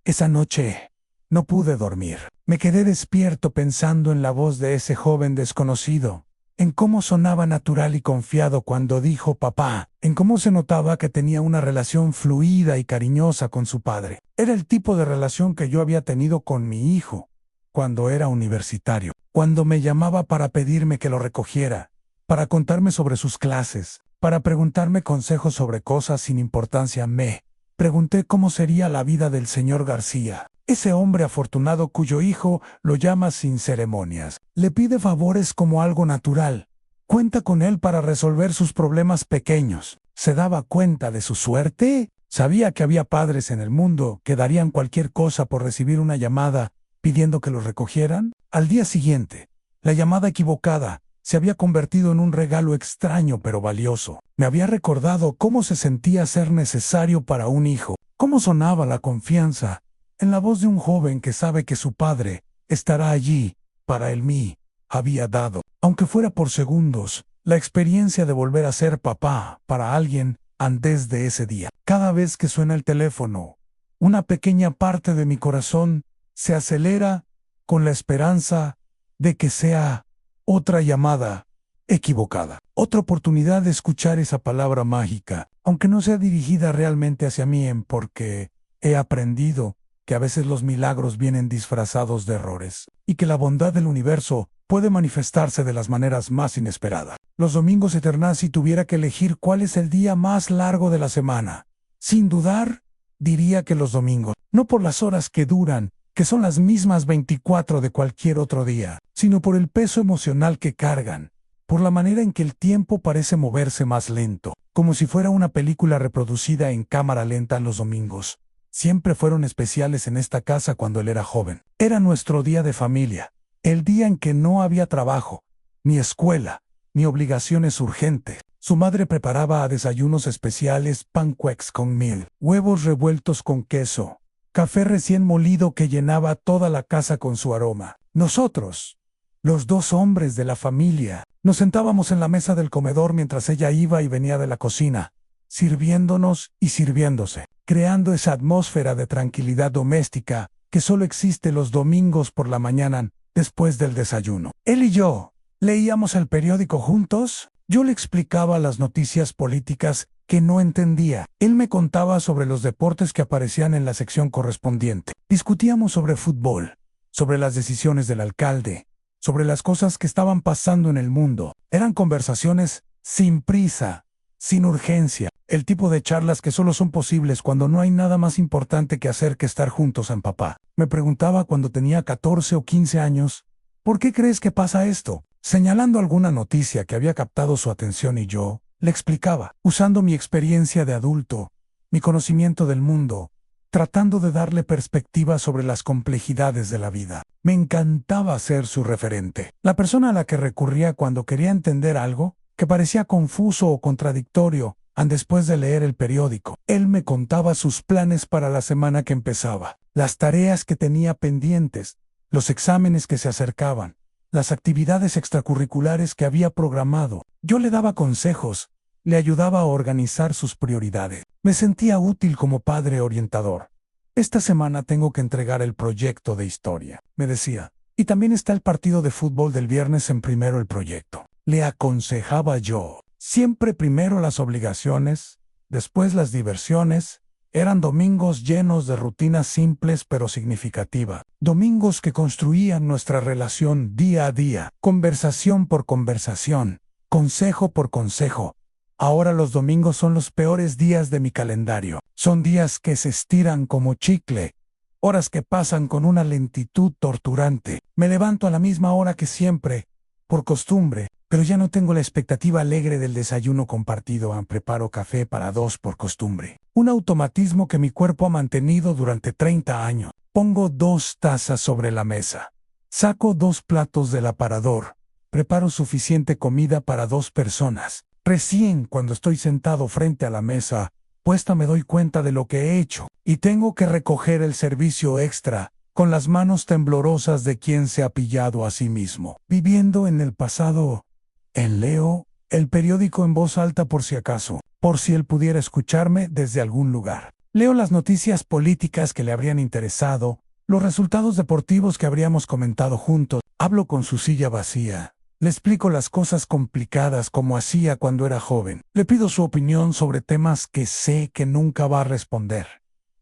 Esa noche no pude dormir. Me quedé despierto pensando en la voz de ese joven desconocido, en cómo sonaba natural y confiado cuando dijo papá, en cómo se notaba que tenía una relación fluida y cariñosa con su padre. Era el tipo de relación que yo había tenido con mi hijo cuando era universitario, cuando me llamaba para pedirme que lo recogiera, para contarme sobre sus clases, para preguntarme consejos sobre cosas sin importancia. Me pregunté cómo sería la vida del señor García, ese hombre afortunado cuyo hijo lo llama sin ceremonias, le pide favores como algo natural, cuenta con él para resolver sus problemas pequeños. ¿Se daba cuenta de su suerte? Sabía que había padres en el mundo que darían cualquier cosa por recibir una llamada pidiendo que los recogieran. Al día siguiente, la llamada equivocada se había convertido en un regalo extraño pero valioso. Me había recordado cómo se sentía ser necesario para un hijo, cómo sonaba la confianza en la voz de un joven que sabe que su padre estará allí para él. Me había dado, aunque fuera por segundos, la experiencia de volver a ser papá para alguien antes de ese día. Cada vez que suena el teléfono, una pequeña parte de mi corazón se acelera con la esperanza de que sea otra llamada equivocada. Otra oportunidad de escuchar esa palabra mágica, aunque no sea dirigida realmente hacia mí, porque he aprendido que a veces los milagros vienen disfrazados de errores y que la bondad del universo puede manifestarse de las maneras más inesperadas. Los domingos eternas, si tuviera que elegir cuál es el día más largo de la semana, sin dudar, diría que los domingos, no por las horas que duran, que son las mismas 24 de cualquier otro día, sino por el peso emocional que cargan, por la manera en que el tiempo parece moverse más lento, como si fuera una película reproducida en cámara lenta. Los domingos siempre fueron especiales en esta casa cuando él era joven. Era nuestro día de familia, el día en que no había trabajo, ni escuela, ni obligaciones urgentes. Su madre preparaba desayunos especiales, pancakes con miel, huevos revueltos con queso, café recién molido que llenaba toda la casa con su aroma. Nosotros, los dos hombres de la familia, nos sentábamos en la mesa del comedor mientras ella iba y venía de la cocina, sirviéndonos y sirviéndose, creando esa atmósfera de tranquilidad doméstica que solo existe los domingos por la mañana después del desayuno. Él y yo leíamos el periódico juntos. Yo le explicaba las noticias políticas que no entendía. Él me contaba sobre los deportes que aparecían en la sección correspondiente. Discutíamos sobre fútbol, sobre las decisiones del alcalde, sobre las cosas que estaban pasando en el mundo. Eran conversaciones sin prisa, sin urgencia, el tipo de charlas que solo son posibles cuando no hay nada más importante que hacer que estar juntos en papá. Me preguntaba cuando tenía 14 o 15 años, ¿por qué crees que pasa esto? Señalando alguna noticia que había captado su atención, y yo le explicaba, usando mi experiencia de adulto, mi conocimiento del mundo, tratando de darle perspectiva sobre las complejidades de la vida. Me encantaba ser su referente, la persona a la que recurría cuando quería entender algo que parecía confuso o contradictorio. Después de leer el periódico, él me contaba sus planes para la semana que empezaba, las tareas que tenía pendientes, los exámenes que se acercaban, las actividades extracurriculares que había programado. Yo le daba consejos, le ayudaba a organizar sus prioridades. Me sentía útil como padre orientador. Esta semana tengo que entregar el proyecto de historia, me decía. Y también está el partido de fútbol del viernes, en primero el proyecto. Le aconsejaba yo. Siempre primero las obligaciones, después las diversiones. Eran domingos llenos de rutinas simples pero significativas. Domingos que construían nuestra relación día a día, conversación por conversación, consejo por consejo. Ahora los domingos son los peores días de mi calendario. Son días que se estiran como chicle, horas que pasan con una lentitud torturante. Me levanto a la misma hora que siempre, por costumbre, pero ya no tengo la expectativa alegre del desayuno compartido. Preparo café para dos por costumbre. Un automatismo que mi cuerpo ha mantenido durante 30 años. Pongo 2 tazas sobre la mesa. Saco 2 platos del aparador. Preparo suficiente comida para 2 personas. Recién cuando estoy sentado frente a la mesa puesta me doy cuenta de lo que he hecho, y tengo que recoger el servicio extra, con las manos temblorosas de quien se ha pillado a sí mismo. Viviendo en el pasado, leo el periódico en voz alta por si acaso, por si él pudiera escucharme desde algún lugar. Leo las noticias políticas que le habrían interesado, los resultados deportivos que habríamos comentado juntos. Hablo con su silla vacía. Le explico las cosas complicadas como hacía cuando era joven. Le pido su opinión sobre temas que sé que nunca va a responder.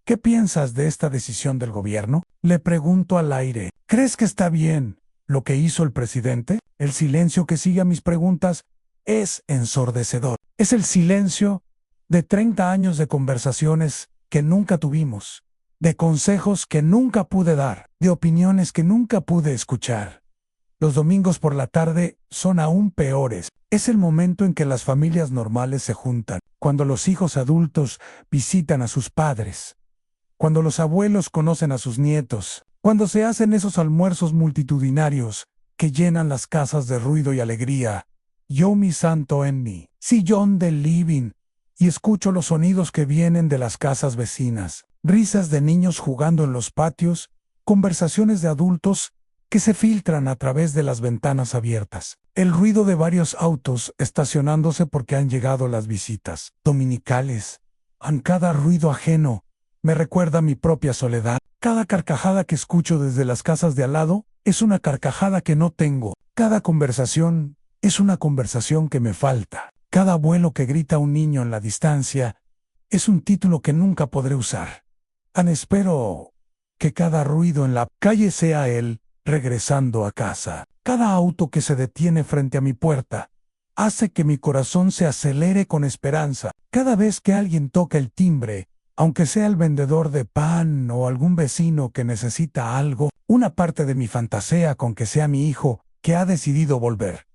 ¿Qué piensas de esta decisión del gobierno? Le pregunto al aire. ¿Crees que está bien lo que hizo el presidente? El silencio que sigue a mis preguntas es ensordecedor. Es el silencio de 30 años de conversaciones que nunca tuvimos, de consejos que nunca pude dar, de opiniones que nunca pude escuchar. Los domingos por la tarde son aún peores. Es el momento en que las familias normales se juntan, cuando los hijos adultos visitan a sus padres, cuando los abuelos conocen a sus nietos, cuando se hacen esos almuerzos multitudinarios que llenan las casas de ruido y alegría. Yo me santo en mi sillón del living y escucho los sonidos que vienen de las casas vecinas, risas de niños jugando en los patios, conversaciones de adultos que se filtran a través de las ventanas abiertas, el ruido de varios autos estacionándose porque han llegado las visitas dominicales. Cada ruido ajeno me recuerda mi propia soledad. Cada carcajada que escucho desde las casas de al lado es una carcajada que no tengo. Cada conversación es una conversación que me falta. Cada vuelo que grita un niño en la distancia es un título que nunca podré usar. Espero que cada ruido en la calle sea él regresando a casa. Cada auto que se detiene frente a mi puerta hace que mi corazón se acelere con esperanza. Cada vez que alguien toca el timbre, aunque sea el vendedor de pan o algún vecino que necesita algo, una parte de mi fantasea con que sea mi hijo que ha decidido volver.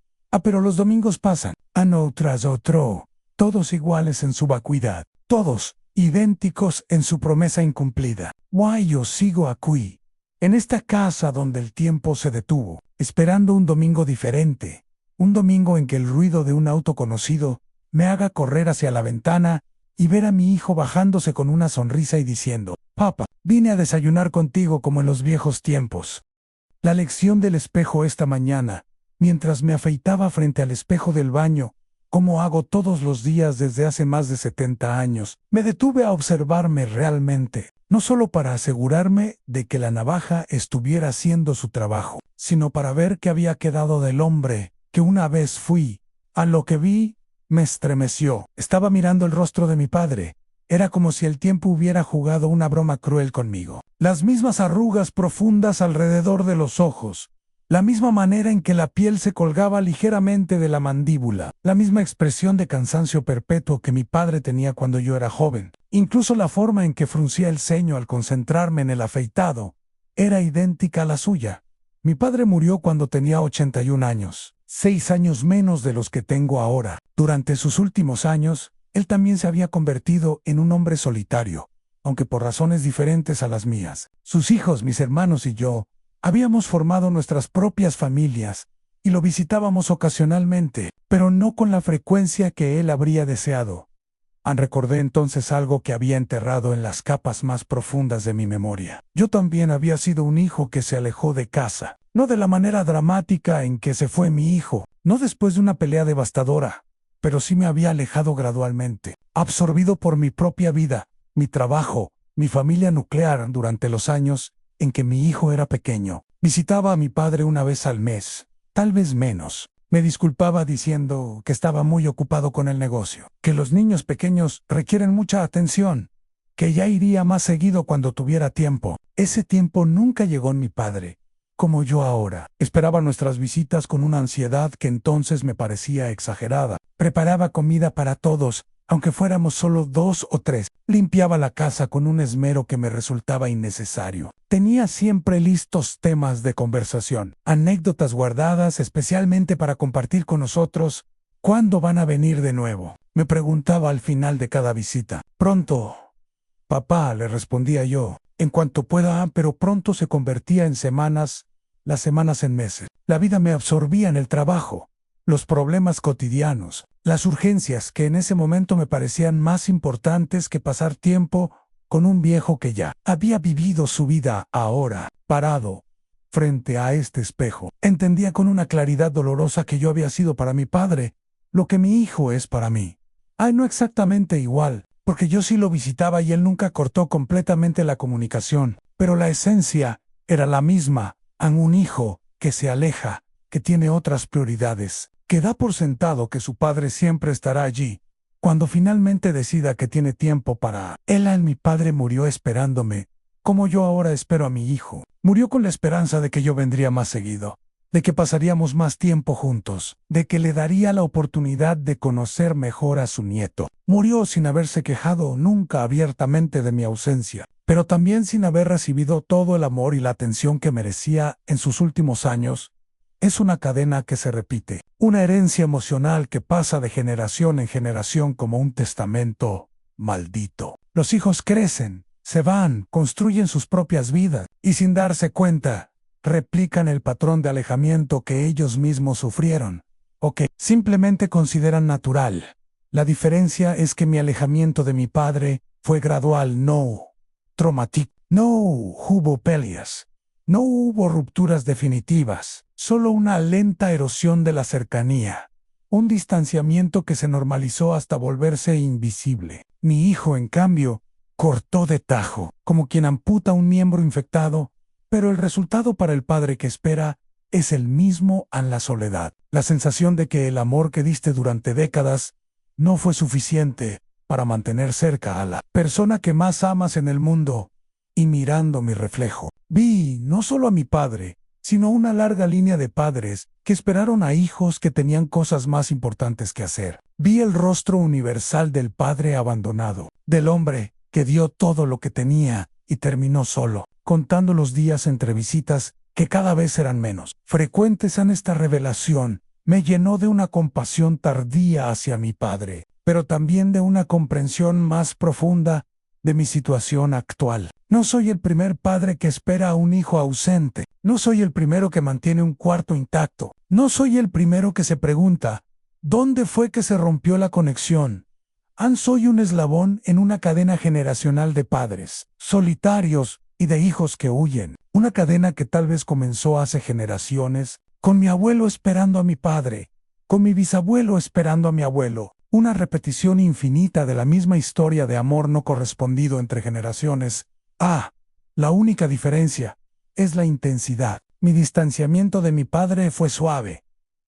Pero los domingos pasan, uno tras otro, todos iguales en su vacuidad, todos idénticos en su promesa incumplida. Why yo sigo aquí, en esta casa donde el tiempo se detuvo, esperando un domingo diferente, un domingo en que el ruido de un auto conocido me haga correr hacia la ventana y ver a mi hijo bajándose con una sonrisa y diciendo: «Papá, vine a desayunar contigo como en los viejos tiempos». La lección del espejo esta mañana, mientras me afeitaba frente al espejo del baño, como hago todos los días desde hace más de 70 años, me detuve a observarme realmente, no solo para asegurarme de que la navaja estuviera haciendo su trabajo, sino para ver qué había quedado del hombre que una vez fui. A lo que vi, me estremeció. Estaba mirando el rostro de mi padre. Era como si el tiempo hubiera jugado una broma cruel conmigo. Las mismas arrugas profundas alrededor de los ojos, la misma manera en que la piel se colgaba ligeramente de la mandíbula, la misma expresión de cansancio perpetuo que mi padre tenía cuando yo era joven. Incluso la forma en que fruncía el ceño al concentrarme en el afeitado era idéntica a la suya. Mi padre murió cuando tenía 81 años, 6 años menos de los que tengo ahora. Durante sus últimos años, él también se había convertido en un hombre solitario, aunque por razones diferentes a las mías. Sus hijos, mis hermanos y yo, habíamos formado nuestras propias familias y lo visitábamos ocasionalmente, pero no con la frecuencia que él habría deseado. Recordé entonces algo que había enterrado en las capas más profundas de mi memoria. Yo también había sido un hijo que se alejó de casa, no de la manera dramática en que se fue mi hijo, no después de una pelea devastadora, pero sí me había alejado gradualmente, absorbido por mi propia vida, mi trabajo, mi familia nuclear durante los años en que mi hijo era pequeño. Visitaba a mi padre una vez al mes, tal vez menos. Me disculpaba diciendo que estaba muy ocupado con el negocio, que los niños pequeños requieren mucha atención, que ya iría más seguido cuando tuviera tiempo. Ese tiempo nunca llegó en mi padre, como yo ahora. Esperaba nuestras visitas con una ansiedad que entonces me parecía exagerada. Preparaba comida para todos, aunque fuéramos solo 2 o 3. Limpiaba la casa con un esmero que me resultaba innecesario. Tenía siempre listos temas de conversación, anécdotas guardadas especialmente para compartir con nosotros. ¿Cuándo van a venir de nuevo?, me preguntaba al final de cada visita. Pronto, papá, le respondía yo, en cuanto pueda, pero pronto se convertía en semanas, las semanas en meses. La vida me absorbía en el trabajo, los problemas cotidianos, las urgencias que en ese momento me parecían más importantes que pasar tiempo con un viejo que ya había vivido su vida. Ahora, parado frente a este espejo, entendía con una claridad dolorosa que yo había sido para mi padre lo que mi hijo es para mí. No exactamente igual, porque yo sí lo visitaba y él nunca cortó completamente la comunicación, pero la esencia era la misma. Un hijo que se aleja, que tiene otras prioridades, que da por sentado que su padre siempre estará allí. Cuando finalmente decida que tiene tiempo para él, mi padre murió esperándome, como yo ahora espero a mi hijo. Murió con la esperanza de que yo vendría más seguido, de que pasaríamos más tiempo juntos, de que le daría la oportunidad de conocer mejor a su nieto. Murió sin haberse quejado nunca abiertamente de mi ausencia, pero también sin haber recibido todo el amor y la atención que merecía en sus últimos años. Es una cadena que se repite, una herencia emocional que pasa de generación en generación como un testamento maldito. Los hijos crecen, se van, construyen sus propias vidas, y sin darse cuenta, replican el patrón de alejamiento que ellos mismos sufrieron, o que simplemente consideran natural. La diferencia es que mi alejamiento de mi padre fue gradual, no traumático. No hubo peleas, no hubo rupturas definitivas, solo una lenta erosión de la cercanía, un distanciamiento que se normalizó hasta volverse invisible. Mi hijo, en cambio, cortó de tajo, como quien amputa un miembro infectado, Pero el resultado para el padre que espera es el mismo en la soledad. La sensación de que el amor que diste durante décadas no fue suficiente para mantener cerca a la persona que más amas en el mundo. Y mirando mi reflejo, vi no solo a mi padre, sino una larga línea de padres que esperaron a hijos que tenían cosas más importantes que hacer. Vi el rostro universal del padre abandonado, del hombre que dio todo lo que tenía y terminó solo, contando los días entre visitas que cada vez eran menos frecuentes. En esta revelación me llenó de una compasión tardía hacia mi padre, pero también de una comprensión más profunda de mi situación actual. No soy el primer padre que espera a un hijo ausente. No soy el primero que mantiene un cuarto intacto. No soy el primero que se pregunta, ¿dónde fue que se rompió la conexión? Soy un eslabón en una cadena generacional de padres, solitarios y de hijos que huyen. Una cadena que tal vez comenzó hace generaciones, con mi abuelo esperando a mi padre, con mi bisabuelo esperando a mi abuelo. Una repetición infinita de la misma historia de amor no correspondido entre generaciones. La única diferencia es la intensidad. Mi distanciamiento de mi padre fue suave,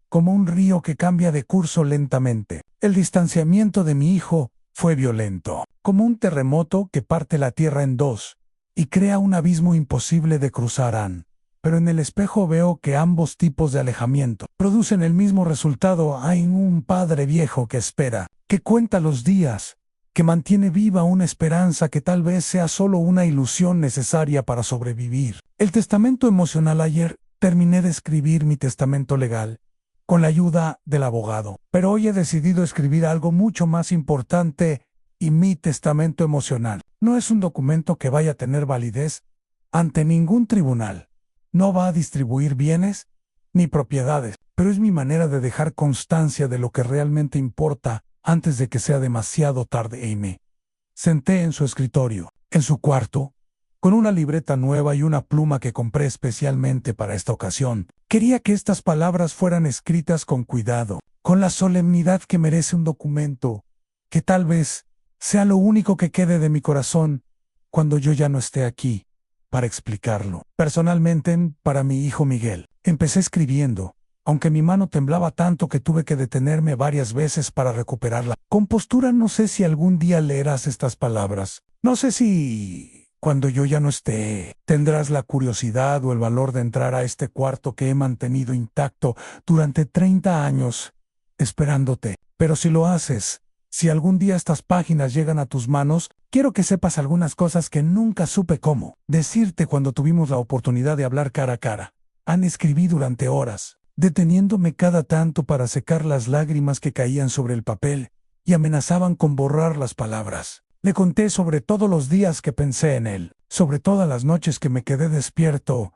como un río que cambia de curso lentamente. El distanciamiento de mi hijo fue violento, como un terremoto que parte la tierra en dos y crea un abismo imposible de cruzar. Pero en el espejo veo que ambos tipos de alejamiento producen el mismo resultado. Hay un padre viejo que espera, que cuenta los días, que mantiene viva una esperanza que tal vez sea solo una ilusión necesaria para sobrevivir. El testamento emocional. Ayer terminé de escribir mi testamento legal, con la ayuda del abogado, pero hoy he decidido escribir algo mucho más importante, y mi testamento emocional no es un documento que vaya a tener validez ante ningún tribunal. No va a distribuir bienes ni propiedades, pero es mi manera de dejar constancia de lo que realmente importa antes de que sea demasiado tarde. Y me senté en su escritorio, en su cuarto, con una libreta nueva y una pluma que compré especialmente para esta ocasión. Quería que estas palabras fueran escritas con cuidado, con la solemnidad que merece un documento, que tal vez sea lo único que quede de mi corazón cuando yo ya no esté aquí para explicarlo. Personalmente, para mi hijo Miguel, empecé escribiendo, aunque mi mano temblaba tanto que tuve que detenerme varias veces para recuperar la compostura. No sé si algún día leerás estas palabras. No sé si, cuando yo ya no esté, tendrás la curiosidad o el valor de entrar a este cuarto que he mantenido intacto durante 30 años, esperándote. Pero si lo haces, si algún día estas páginas llegan a tus manos, quiero que sepas algunas cosas que nunca supe cómo decirte cuando tuvimos la oportunidad de hablar cara a cara. Escribí durante horas, deteniéndome cada tanto para secar las lágrimas que caían sobre el papel y amenazaban con borrar las palabras. Le conté sobre todos los días que pensé en él, sobre todas las noches que me quedé despierto,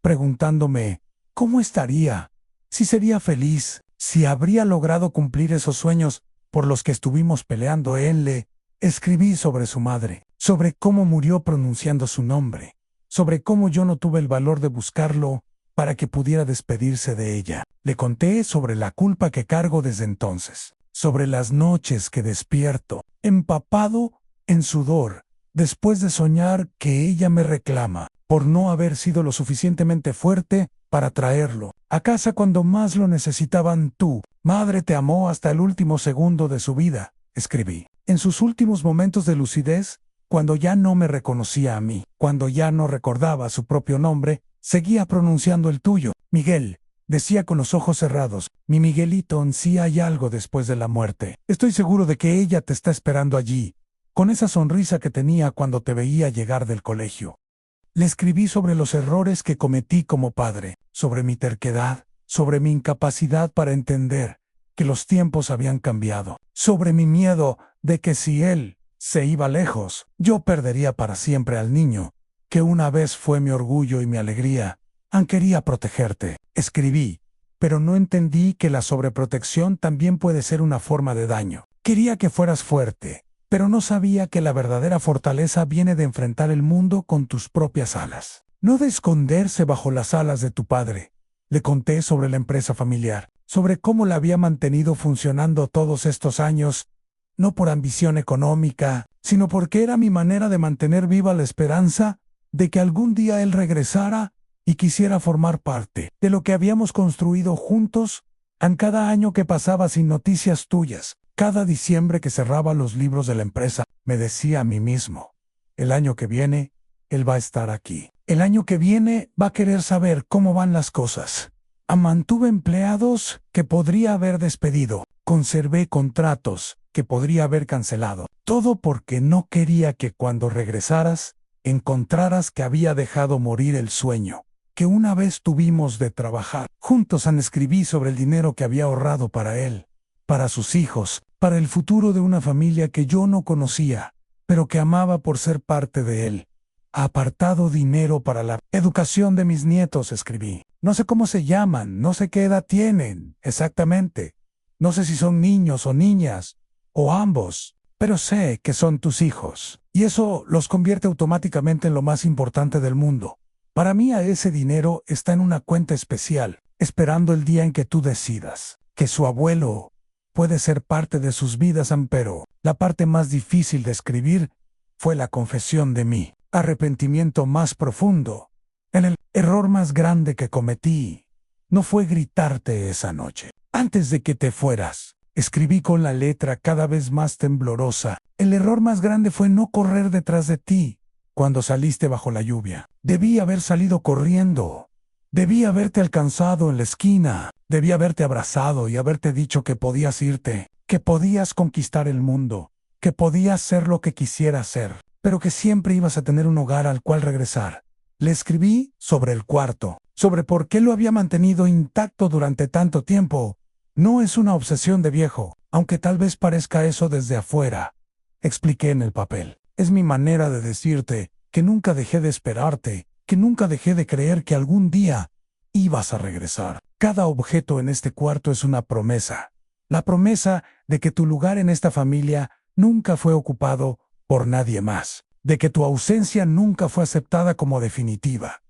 preguntándome cómo estaría, si sería feliz, si habría logrado cumplir esos sueños por los que estuvimos peleando. Le escribí sobre su madre, sobre cómo murió pronunciando su nombre, sobre cómo yo no tuve el valor de buscarlo para que pudiera despedirse de ella. Le conté sobre la culpa que cargo desde entonces, sobre las noches que despierto, empapado en sudor, después de soñar que ella me reclama por no haber sido lo suficientemente fuerte para traerlo a casa cuando más lo necesitaban. Tu madre te amó hasta el último segundo de su vida, escribí. En sus últimos momentos de lucidez, cuando ya no me reconocía a mí, cuando ya no recordaba su propio nombre, seguía pronunciando el tuyo. Miguel, decía con los ojos cerrados, mi Miguelito, sí hay algo después de la muerte. Estoy seguro de que ella te está esperando allí, con esa sonrisa que tenía cuando te veía llegar del colegio. Le escribí sobre los errores que cometí como padre, sobre mi terquedad, sobre mi incapacidad para entender que los tiempos habían cambiado, sobre mi miedo de que si él se iba lejos, yo perdería para siempre al niño, que una vez fue mi orgullo y mi alegría. Quería protegerte, escribí, pero no entendí que la sobreprotección también puede ser una forma de daño. Quería que fueras fuerte, pero no sabía que la verdadera fortaleza viene de enfrentar el mundo con tus propias alas, no de esconderse bajo las alas de tu padre. Le conté sobre la empresa familiar, sobre cómo la había mantenido funcionando todos estos años, no por ambición económica, sino porque era mi manera de mantener viva la esperanza de que algún día él regresara y quisiera formar parte de lo que habíamos construido juntos. En cada año que pasaba sin noticias tuyas, cada diciembre que cerraba los libros de la empresa, me decía a mí mismo, el año que viene, él va a estar aquí. El año que viene va a querer saber cómo van las cosas. Mantuve empleados que podría haber despedido. Conservé contratos que podría haber cancelado. Todo porque no quería que cuando regresaras, encontraras que había dejado morir el sueño que una vez tuvimos de trabajar. Juntos escribí sobre el dinero que había ahorrado para él, para sus hijos, para el futuro de una familia que yo no conocía, pero que amaba por ser parte de él. Apartado dinero para la educación de mis nietos, escribí. No sé cómo se llaman, no sé qué edad tienen, exactamente. No sé si son niños o niñas, o ambos, pero sé que son tus hijos. Y eso los convierte automáticamente en lo más importante del mundo. Para mí ese dinero está en una cuenta especial, esperando el día en que tú decidas que su abuelo puede ser parte de sus vidas, pero la parte más difícil de escribir fue la confesión de mi arrepentimiento más profundo. En el error más grande que cometí no fue gritarte esa noche. Antes de que te fueras, escribí con la letra cada vez más temblorosa. El error más grande fue no correr detrás de ti cuando saliste bajo la lluvia. Debí haber salido corriendo. Debí haberte alcanzado en la esquina. Debí haberte abrazado y haberte dicho que podías irte, que podías conquistar el mundo, que podías ser lo que quisieras ser, pero que siempre ibas a tener un hogar al cual regresar. Le escribí sobre el cuarto, sobre por qué lo había mantenido intacto durante tanto tiempo. No es una obsesión de viejo, aunque tal vez parezca eso desde afuera. Expliqué en el papel. Es mi manera de decirte que nunca dejé de esperarte, que nunca dejé de creer que algún día ibas a regresar. Cada objeto en este cuarto es una promesa. La promesa de que tu lugar en esta familia nunca fue ocupado por nadie más, de que tu ausencia nunca fue aceptada como definitiva.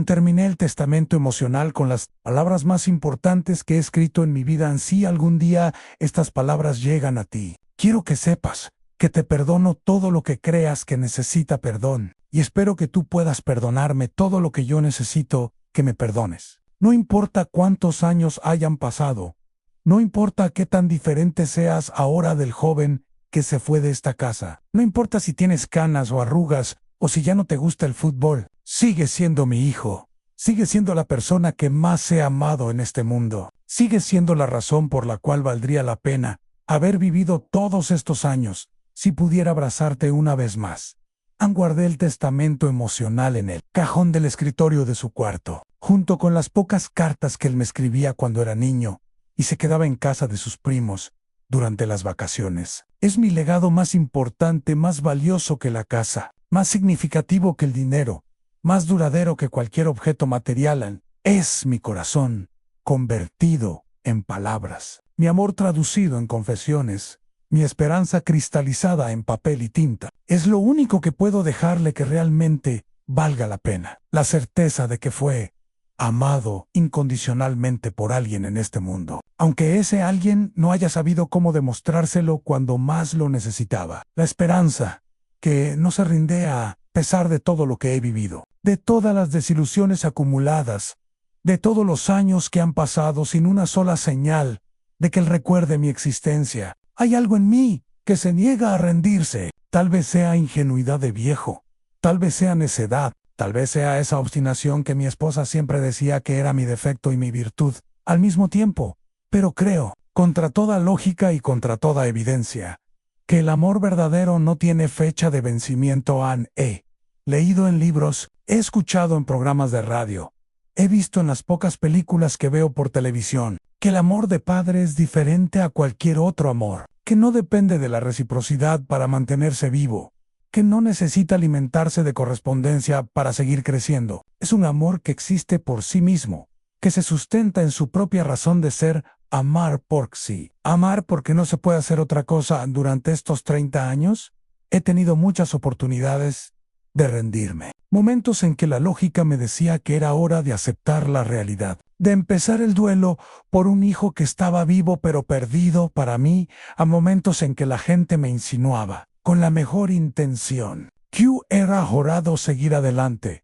Terminé el testamento emocional con las palabras más importantes que he escrito en mi vida. Si algún día estas palabras llegan a ti, quiero que sepas que te perdono todo lo que creas que necesita perdón, y espero que tú puedas perdonarme todo lo que yo necesito que me perdones. No importa cuántos años hayan pasado, no importa qué tan diferente seas ahora del joven que se fue de esta casa, no importa si tienes canas o arrugas, o si ya no te gusta el fútbol, sigue siendo mi hijo, sigue siendo la persona que más he amado en este mundo, sigue siendo la razón por la cual valdría la pena haber vivido todos estos años, si pudiera abrazarte una vez más. Guardé el testamento emocional en el cajón del escritorio de su cuarto, junto con las pocas cartas que él me escribía cuando era niño y se quedaba en casa de sus primos durante las vacaciones. Es mi legado más importante, más valioso que la casa, más significativo que el dinero, más duradero que cualquier objeto material. Es mi corazón convertido en palabras, mi amor traducido en confesiones, mi esperanza cristalizada en papel y tinta. Es lo único que puedo dejarle que realmente valga la pena. La certeza de que fue amado incondicionalmente por alguien en este mundo, aunque ese alguien no haya sabido cómo demostrárselo cuando más lo necesitaba. La esperanza que no se rinde a pesar de todo lo que he vivido, de todas las desilusiones acumuladas, de todos los años que han pasado sin una sola señal de que él recuerde mi existencia. Hay algo en mí que se niega a rendirse. Tal vez sea ingenuidad de viejo, tal vez sea necedad, tal vez sea esa obstinación que mi esposa siempre decía que era mi defecto y mi virtud al mismo tiempo. Pero creo, contra toda lógica y contra toda evidencia, que el amor verdadero no tiene fecha de vencimiento. He leído en libros, he escuchado en programas de radio, he visto en las pocas películas que veo por televisión, que el amor de padre es diferente a cualquier otro amor, que no depende de la reciprocidad para mantenerse vivo, que no necesita alimentarse de correspondencia para seguir creciendo. Es un amor que existe por sí mismo, que se sustenta en su propia razón de ser. Amar por sí. Amar porque no se puede hacer otra cosa. Durante estos 30 años, he tenido muchas oportunidades de rendirme. Momentos en que la lógica me decía que era hora de aceptar la realidad, de empezar el duelo por un hijo que estaba vivo pero perdido para mí, a momentos en que la gente me insinuaba, con la mejor intención, que era jurado seguir adelante,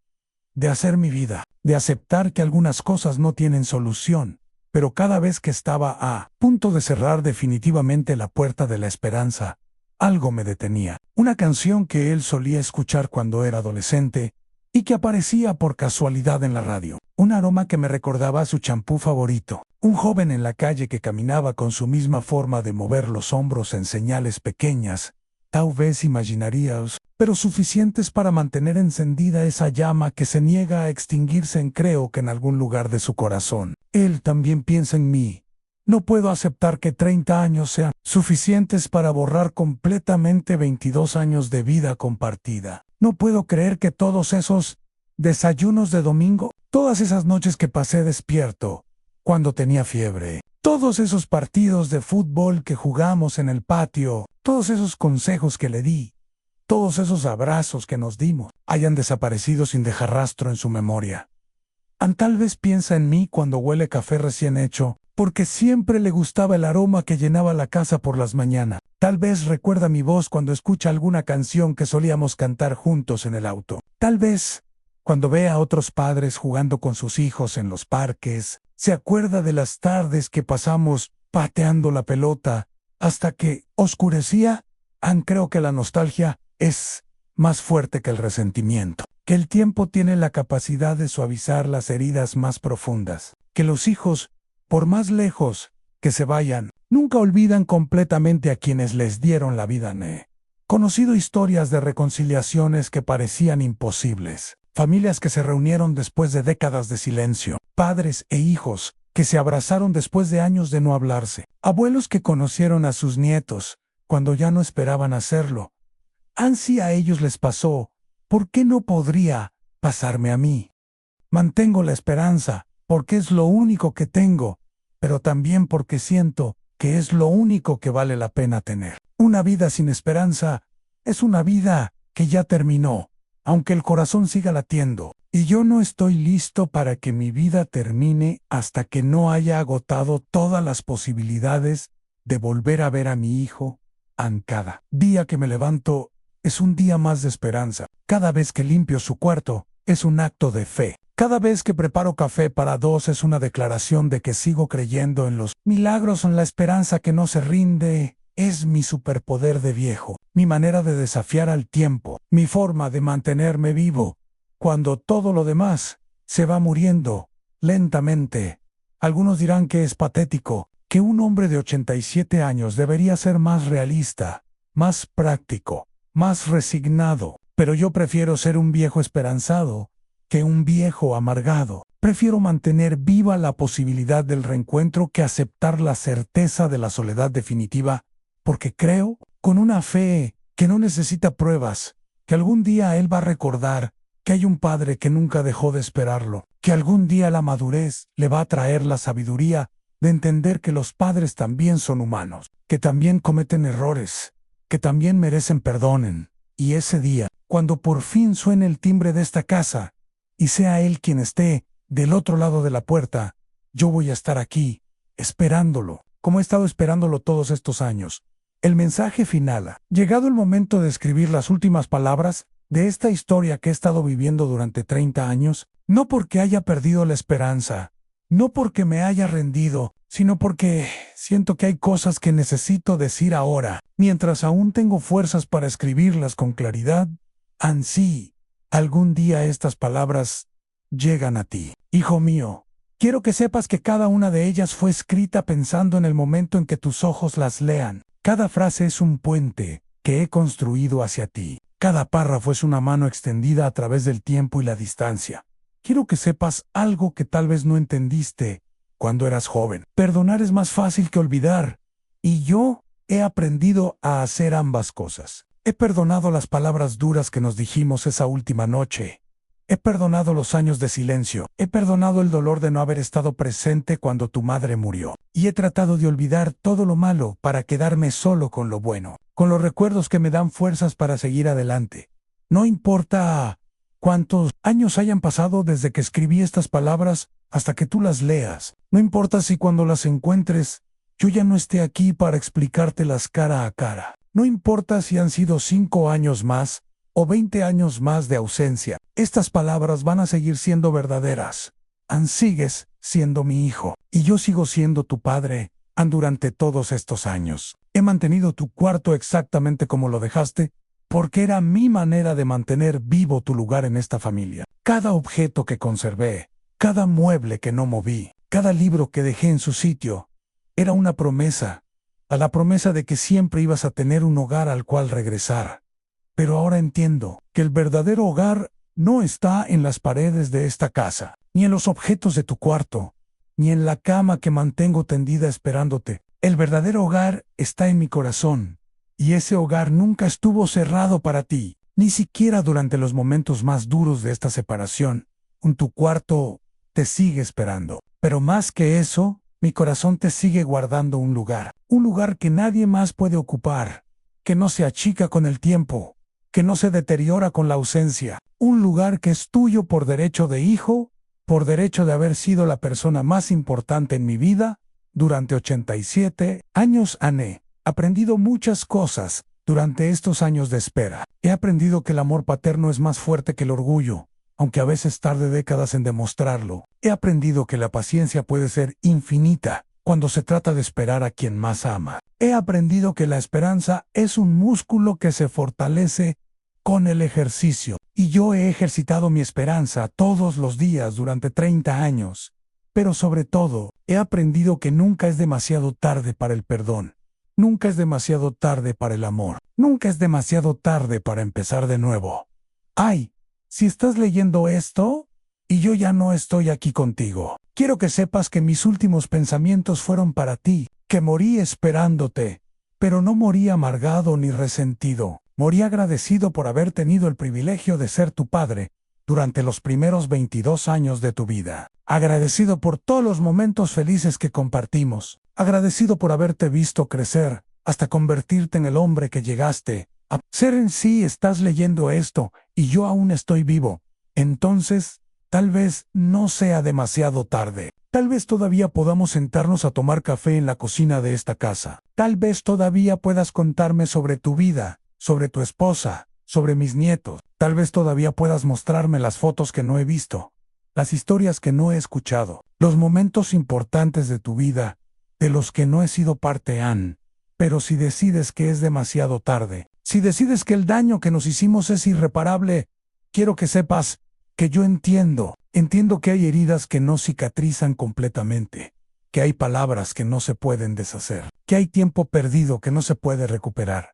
de hacer mi vida, de aceptar que algunas cosas no tienen solución. Pero cada vez que estaba a punto de cerrar definitivamente la puerta de la esperanza, algo me detenía. Una canción que él solía escuchar cuando era adolescente y que aparecía por casualidad en la radio. Un aroma que me recordaba a su champú favorito. Un joven en la calle que caminaba con su misma forma de mover los hombros en señales pequeñas, tal vez imaginarias, pero suficientes para mantener encendida esa llama que se niega a extinguirse creo que en algún lugar de su corazón. Él también piensa en mí. No puedo aceptar que 30 años sean suficientes para borrar completamente 22 años de vida compartida. No puedo creer que todos esos desayunos de domingo, todas esas noches que pasé despierto, cuando tenía fiebre, todos esos partidos de fútbol que jugamos en el patio, todos esos consejos que le di, todos esos abrazos que nos dimos, hayan desaparecido sin dejar rastro en su memoria. Tal vez piensa en mí cuando huele café recién hecho, porque siempre le gustaba el aroma que llenaba la casa por las mañanas. Tal vez recuerda mi voz cuando escucha alguna canción que solíamos cantar juntos en el auto. Tal vez, cuando ve a otros padres jugando con sus hijos en los parques, se acuerda de las tardes que pasamos pateando la pelota hasta que oscurecía. Creo que la nostalgia es más fuerte que el resentimiento, que el tiempo tiene la capacidad de suavizar las heridas más profundas, que los hijos, por más lejos que se vayan, nunca olvidan completamente a quienes les dieron la vida. He conocido historias de reconciliaciones que parecían imposibles, familias que se reunieron después de décadas de silencio, padres e hijos que se abrazaron después de años de no hablarse, abuelos que conocieron a sus nietos cuando ya no esperaban hacerlo. Si a ellos les pasó, ¿por qué no podría pasarme a mí? Mantengo la esperanza, porque es lo único que tengo, pero también porque siento que es lo único que vale la pena tener. Una vida sin esperanza es una vida que ya terminó, aunque el corazón siga latiendo. Y yo no estoy listo para que mi vida termine hasta que no haya agotado todas las posibilidades de volver a ver a mi hijo. Cada día que me levanto es un día más de esperanza. Cada vez que limpio su cuarto es un acto de fe. Cada vez que preparo café para dos es una declaración de que sigo creyendo en los milagros, en la esperanza que no se rinde. Es mi superpoder de viejo, mi manera de desafiar al tiempo, mi forma de mantenerme vivo cuando todo lo demás se va muriendo lentamente. Algunos dirán que es patético, que un hombre de 87 años debería ser más realista, más práctico, más resignado, pero yo prefiero ser un viejo esperanzado que un viejo amargado. Prefiero mantener viva la posibilidad del reencuentro que aceptar la certeza de la soledad definitiva, porque creo, con una fe que no necesita pruebas, que algún día él va a recordar que hay un padre que nunca dejó de esperarlo, que algún día la madurez le va a traer la sabiduría de entender que los padres también son humanos, que también cometen errores, que también merecen perdonen. Y ese día, cuando por fin suene el timbre de esta casa, y sea él quien esté del otro lado de la puerta, yo voy a estar aquí, esperándolo, como he estado esperándolo todos estos años. El mensaje final. Llegado el momento de escribir las últimas palabras de esta historia que he estado viviendo durante 30 años, no porque haya perdido la esperanza, no porque me haya rendido, sino porque siento que hay cosas que necesito decir ahora, mientras aún tengo fuerzas para escribirlas con claridad. Ansí, algún día estas palabras llegan a ti. Hijo mío, quiero que sepas que cada una de ellas fue escrita pensando en el momento en que tus ojos las lean. Cada frase es un puente que he construido hacia ti. Cada párrafo es una mano extendida a través del tiempo y la distancia. Quiero que sepas algo que tal vez no entendiste cuando eras joven. Perdonar es más fácil que olvidar, y yo he aprendido a hacer ambas cosas. He perdonado las palabras duras que nos dijimos esa última noche. He perdonado los años de silencio. He perdonado el dolor de no haber estado presente cuando tu madre murió. Y he tratado de olvidar todo lo malo para quedarme solo con lo bueno, con los recuerdos que me dan fuerzas para seguir adelante. No importa cuántos años hayan pasado desde que escribí estas palabras hasta que tú las leas. No importa si cuando las encuentres yo ya no esté aquí para explicártelas cara a cara. No importa si han sido 5 años más o 20 años más de ausencia. Estas palabras van a seguir siendo verdaderas. Sigues siendo mi hijo, y yo sigo siendo tu padre. Durante todos estos años, he mantenido tu cuarto exactamente como lo dejaste, porque era mi manera de mantener vivo tu lugar en esta familia. Cada objeto que conservé, cada mueble que no moví, cada libro que dejé en su sitio, era una promesa, a la promesa de que siempre ibas a tener un hogar al cual regresar. Pero ahora entiendo que el verdadero hogar no está en las paredes de esta casa, ni en los objetos de tu cuarto, ni en la cama que mantengo tendida esperándote. El verdadero hogar está en mi corazón, y ese hogar nunca estuvo cerrado para ti, ni siquiera durante los momentos más duros de esta separación. Tu cuarto te sigue esperando. Pero más que eso, mi corazón te sigue guardando un lugar que nadie más puede ocupar, que no se achica con el tiempo, que no se deteriora con la ausencia, un lugar que es tuyo por derecho de hijo, por derecho de haber sido la persona más importante en mi vida. Durante 87 años he aprendido muchas cosas durante estos años de espera. He aprendido que el amor paterno es más fuerte que el orgullo, aunque a veces tarde décadas en demostrarlo. He aprendido que la paciencia puede ser infinita cuando se trata de esperar a quien más ama. He aprendido que la esperanza es un músculo que se fortalece con el ejercicio, y yo he ejercitado mi esperanza todos los días durante 30 años. Pero sobre todo, he aprendido que nunca es demasiado tarde para el perdón. Nunca es demasiado tarde para el amor. Nunca es demasiado tarde para empezar de nuevo. Si estás leyendo esto, y yo ya no estoy aquí contigo, quiero que sepas que mis últimos pensamientos fueron para ti, que morí esperándote, pero no morí amargado ni resentido. Morí agradecido por haber tenido el privilegio de ser tu padre durante los primeros 22 años de tu vida. Agradecido por todos los momentos felices que compartimos. Agradecido por haberte visto crecer hasta convertirte en el hombre que llegaste a ser. En sí estás leyendo esto y yo aún estoy vivo. Entonces, tal vez no sea demasiado tarde. Tal vez todavía podamos sentarnos a tomar café en la cocina de esta casa. Tal vez todavía puedas contarme sobre tu vida, sobre tu esposa, sobre mis nietos. Tal vez todavía puedas mostrarme las fotos que no he visto, las historias que no he escuchado, los momentos importantes de tu vida, de los que no he sido parte. Pero si decides que es demasiado tarde, si decides que el daño que nos hicimos es irreparable, quiero que sepas que yo entiendo que hay heridas que no cicatrizan completamente, que hay palabras que no se pueden deshacer, que hay tiempo perdido que no se puede recuperar.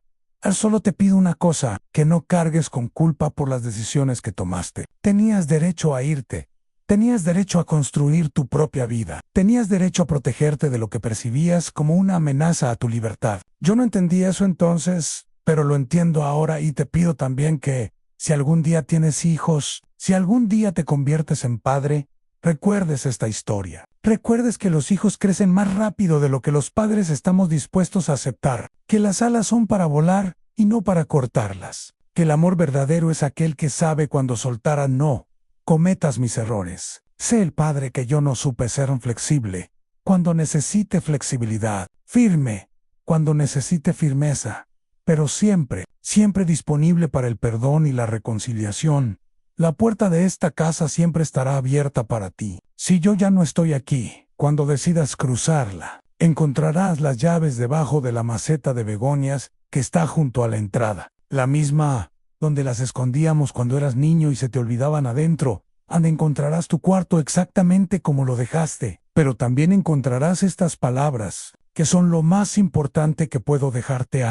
Solo te pido una cosa, que no cargues con culpa por las decisiones que tomaste. Tenías derecho a irte. Tenías derecho a construir tu propia vida. Tenías derecho a protegerte de lo que percibías como una amenaza a tu libertad. Yo no entendía eso entonces, pero lo entiendo ahora, y te pido también que, si algún día tienes hijos, si algún día te conviertes en padre, recuerdes esta historia. Recuerdes que los hijos crecen más rápido de lo que los padres estamos dispuestos a aceptar, que las alas son para volar y no para cortarlas, que el amor verdadero es aquel que sabe cuando soltar. No cometas mis errores. Sé el padre que yo no supe ser flexible cuando necesite flexibilidad, firme cuando necesite firmeza, pero siempre, siempre disponible para el perdón y la reconciliación. La puerta de esta casa siempre estará abierta para ti. Si yo ya no estoy aquí, cuando decidas cruzarla, encontrarás las llaves debajo de la maceta de begonias que está junto a la entrada, la misma donde las escondíamos cuando eras niño y se te olvidaban adentro. Encontrarás tu cuarto exactamente como lo dejaste, pero también encontrarás estas palabras, que son lo más importante que puedo dejarte,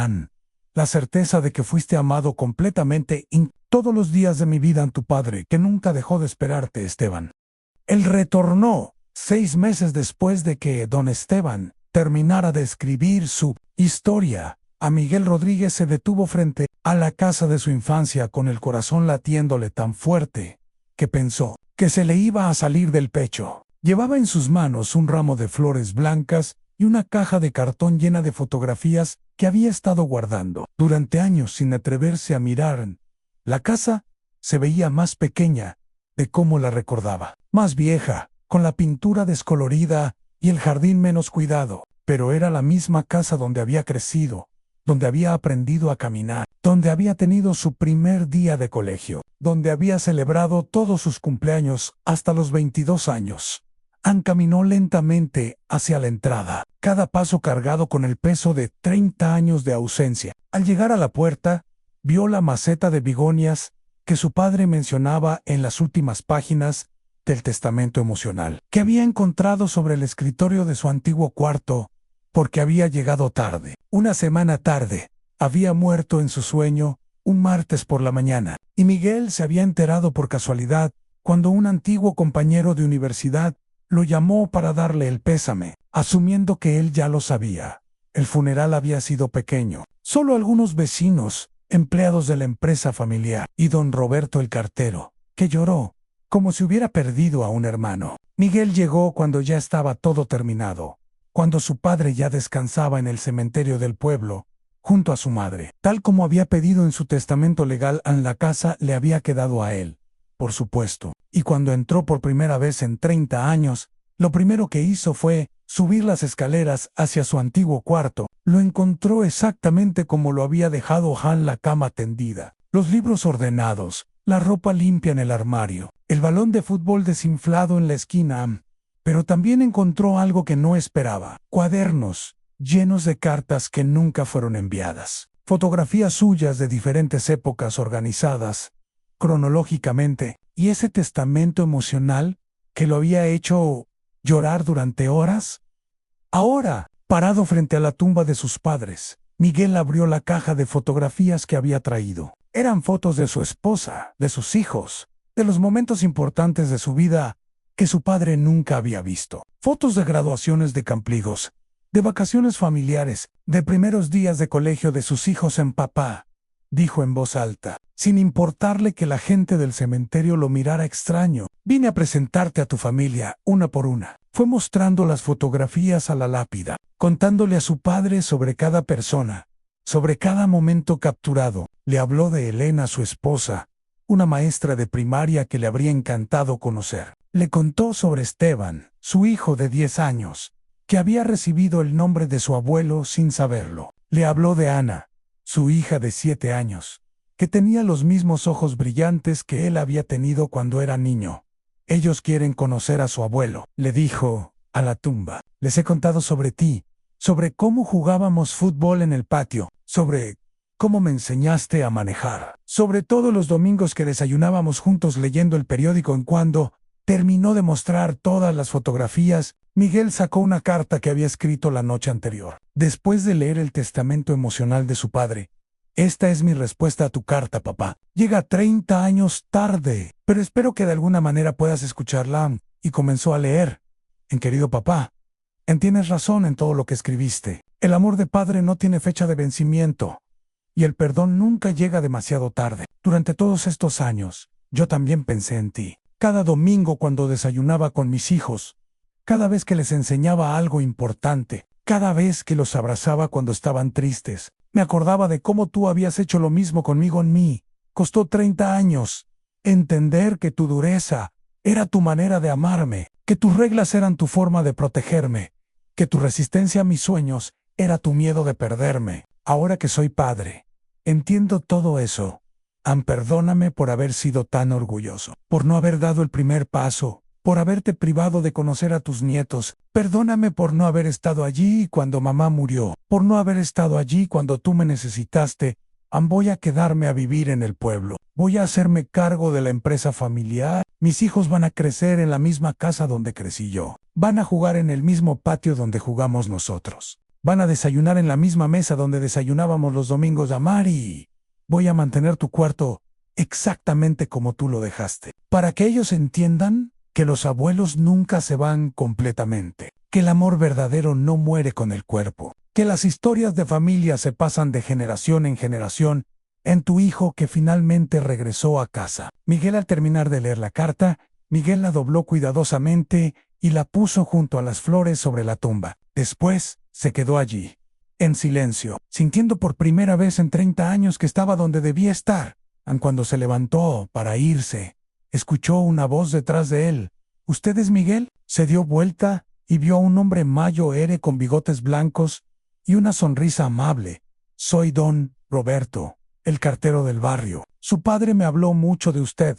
la certeza de que fuiste amado completamente todos los días de mi vida. Tu padre, que nunca dejó de esperarte, Esteban. Él retornó 6 meses después de que don Esteban terminara de escribir su historia. A Miguel Rodríguez se detuvo frente a la casa de su infancia con el corazón latiéndole tan fuerte que pensó que se le iba a salir del pecho. Llevaba en sus manos un ramo de flores blancas y una caja de cartón llena de fotografías que había estado guardando durante años sin atreverse a mirar. La casa se veía más pequeña de cómo la recordaba, más vieja, con la pintura descolorida y el jardín menos cuidado, pero era la misma casa donde había crecido, donde había aprendido a caminar, donde había tenido su primer día de colegio, donde había celebrado todos sus cumpleaños hasta los 22 años. Ann caminó lentamente hacia la entrada, cada paso cargado con el peso de 30 años de ausencia. Al llegar a la puerta, vio la maceta de begonias que su padre mencionaba en las últimas páginas del testamento emocional, que había encontrado sobre el escritorio de su antiguo cuarto, porque había llegado tarde. Una semana tarde, había muerto en su sueño un martes por la mañana, y Miguel se había enterado por casualidad cuando un antiguo compañero de universidad lo llamó para darle el pésame, asumiendo que él ya lo sabía. El funeral había sido pequeño. Solo algunos vecinos, empleados de la empresa familiar, y don Roberto el cartero, que lloró, como si hubiera perdido a un hermano. Miguel llegó cuando ya estaba todo terminado, cuando su padre ya descansaba en el cementerio del pueblo, junto a su madre. Tal como había pedido en su testamento legal, la casa le había quedado a él, por supuesto. Y cuando entró por primera vez en 30 años, lo primero que hizo fue subir las escaleras hacia su antiguo cuarto. Lo encontró exactamente como lo había dejado Han, la cama tendida, los libros ordenados, la ropa limpia en el armario, el balón de fútbol desinflado en la esquina. Pero también encontró algo que no esperaba: cuadernos llenos de cartas que nunca fueron enviadas, fotografías suyas de diferentes épocas organizadas cronológicamente, y ese testamento emocional que lo había hecho llorar durante horas. Ahora, parado frente a la tumba de sus padres, Miguel abrió la caja de fotografías que había traído. Eran fotos de su esposa, de sus hijos, de los momentos importantes de su vida que su padre nunca había visto. Fotos de graduaciones de Campligos, de vacaciones familiares, de primeros días de colegio de sus hijos en papá, dijo en voz alta, sin importarle que la gente del cementerio lo mirara extraño. Vine a presentarte a tu familia, una por una. Fue mostrando las fotografías a la lápida, contándole a su padre sobre cada persona, sobre cada momento capturado. Le habló de Elena, su esposa, una maestra de primaria que le habría encantado conocer. Le contó sobre Esteban, su hijo de 10 años, que había recibido el nombre de su abuelo sin saberlo. Le habló de Ana, su hija de 7 años, que tenía los mismos ojos brillantes que él había tenido cuando era niño. Ellos quieren conocer a su abuelo, le dijo a la tumba. Les he contado sobre ti, sobre cómo jugábamos fútbol en el patio, sobre cómo me enseñaste a manejar, sobre todos los domingos que desayunábamos juntos leyendo el periódico. En cuando terminó de mostrar todas las fotografías, Miguel sacó una carta que había escrito la noche anterior. Después de leer el testamento emocional de su padre: esta es mi respuesta a tu carta, papá. Llega 30 años tarde, pero espero que de alguna manera puedas escucharla. Y comenzó a leer. Querido papá, tienes razón en todo lo que escribiste. El amor de padre no tiene fecha de vencimiento, y el perdón nunca llega demasiado tarde. Durante todos estos años, yo también pensé en ti. Cada domingo cuando desayunaba con mis hijos, cada vez que les enseñaba algo importante, cada vez que los abrazaba cuando estaban tristes, me acordaba de cómo tú habías hecho lo mismo conmigo. En mí costó 30 años entender que tu dureza era tu manera de amarme, que tus reglas eran tu forma de protegerme, que tu resistencia a mis sueños era tu miedo de perderme. Ahora que soy padre, entiendo todo eso. Perdóname por haber sido tan orgulloso, por no haber dado el primer paso, por haberte privado de conocer a tus nietos. Perdóname por no haber estado allí cuando mamá murió, por no haber estado allí cuando tú me necesitaste. Voy a quedarme a vivir en el pueblo. Voy a hacerme cargo de la empresa familiar. Mis hijos van a crecer en la misma casa donde crecí yo. Van a jugar en el mismo patio donde jugamos nosotros. Van a desayunar en la misma mesa donde desayunábamos los domingos. Mari, voy a mantener tu cuarto exactamente como tú lo dejaste, para que ellos entiendan que los abuelos nunca se van completamente, que el amor verdadero no muere con el cuerpo, que las historias de familia se pasan de generación en generación en tu hijo que finalmente regresó a casa. Miguel, al terminar de leer la carta, Miguel la dobló cuidadosamente y la puso junto a las flores sobre la tumba. Después se quedó allí, en silencio, sintiendo por primera vez en 30 años que estaba donde debía estar. Cuando se levantó para irse, escuchó una voz detrás de él. ¿Usted es Miguel? Se dio vuelta y vio a un hombre mayor con bigotes blancos y una sonrisa amable, Soy don Roberto, el cartero del barrio. Su padre me habló mucho de usted.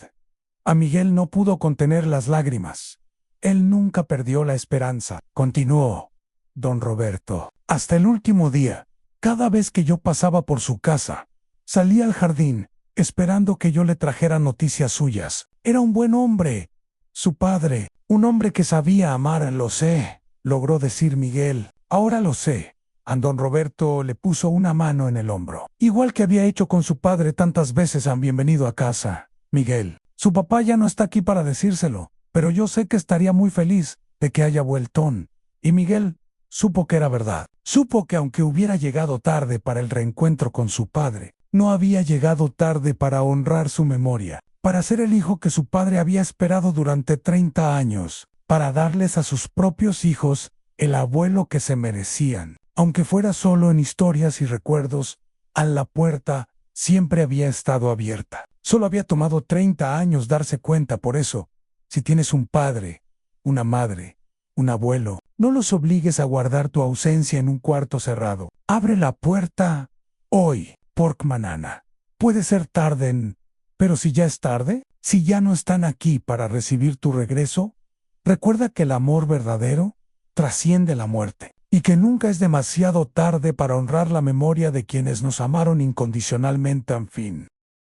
A Miguel no pudo contener las lágrimas. Él nunca perdió la esperanza, continuó don Roberto. Hasta el último día, cada vez que yo pasaba por su casa, salía al jardín, esperando que yo le trajera noticias suyas. Era un buen hombre. Su padre, un hombre que sabía amar, lo sé, logró decir Miguel. Ahora lo sé. A don Roberto le puso una mano en el hombro. Igual que había hecho con su padre tantas veces. Han bienvenido a casa, Miguel. Su papá ya no está aquí para decírselo, pero yo sé que estaría muy feliz de que haya vuelto. Y Miguel supo que era verdad. Supo que aunque hubiera llegado tarde para el reencuentro con su padre, no había llegado tarde para honrar su memoria, para ser el hijo que su padre había esperado durante 30 años, para darles a sus propios hijos el abuelo que se merecían. Aunque fuera solo en historias y recuerdos, la puerta siempre había estado abierta. Solo había tomado 30 años darse cuenta. Por eso, si tienes un padre, una madre, un abuelo, no los obligues a guardar tu ausencia en un cuarto cerrado. Abre la puerta hoy, Porkmanana. Puede ser tarde, pero si ya es tarde, si ya no están aquí para recibir tu regreso, recuerda que el amor verdadero trasciende la muerte y que nunca es demasiado tarde para honrar la memoria de quienes nos amaron incondicionalmente. En fin.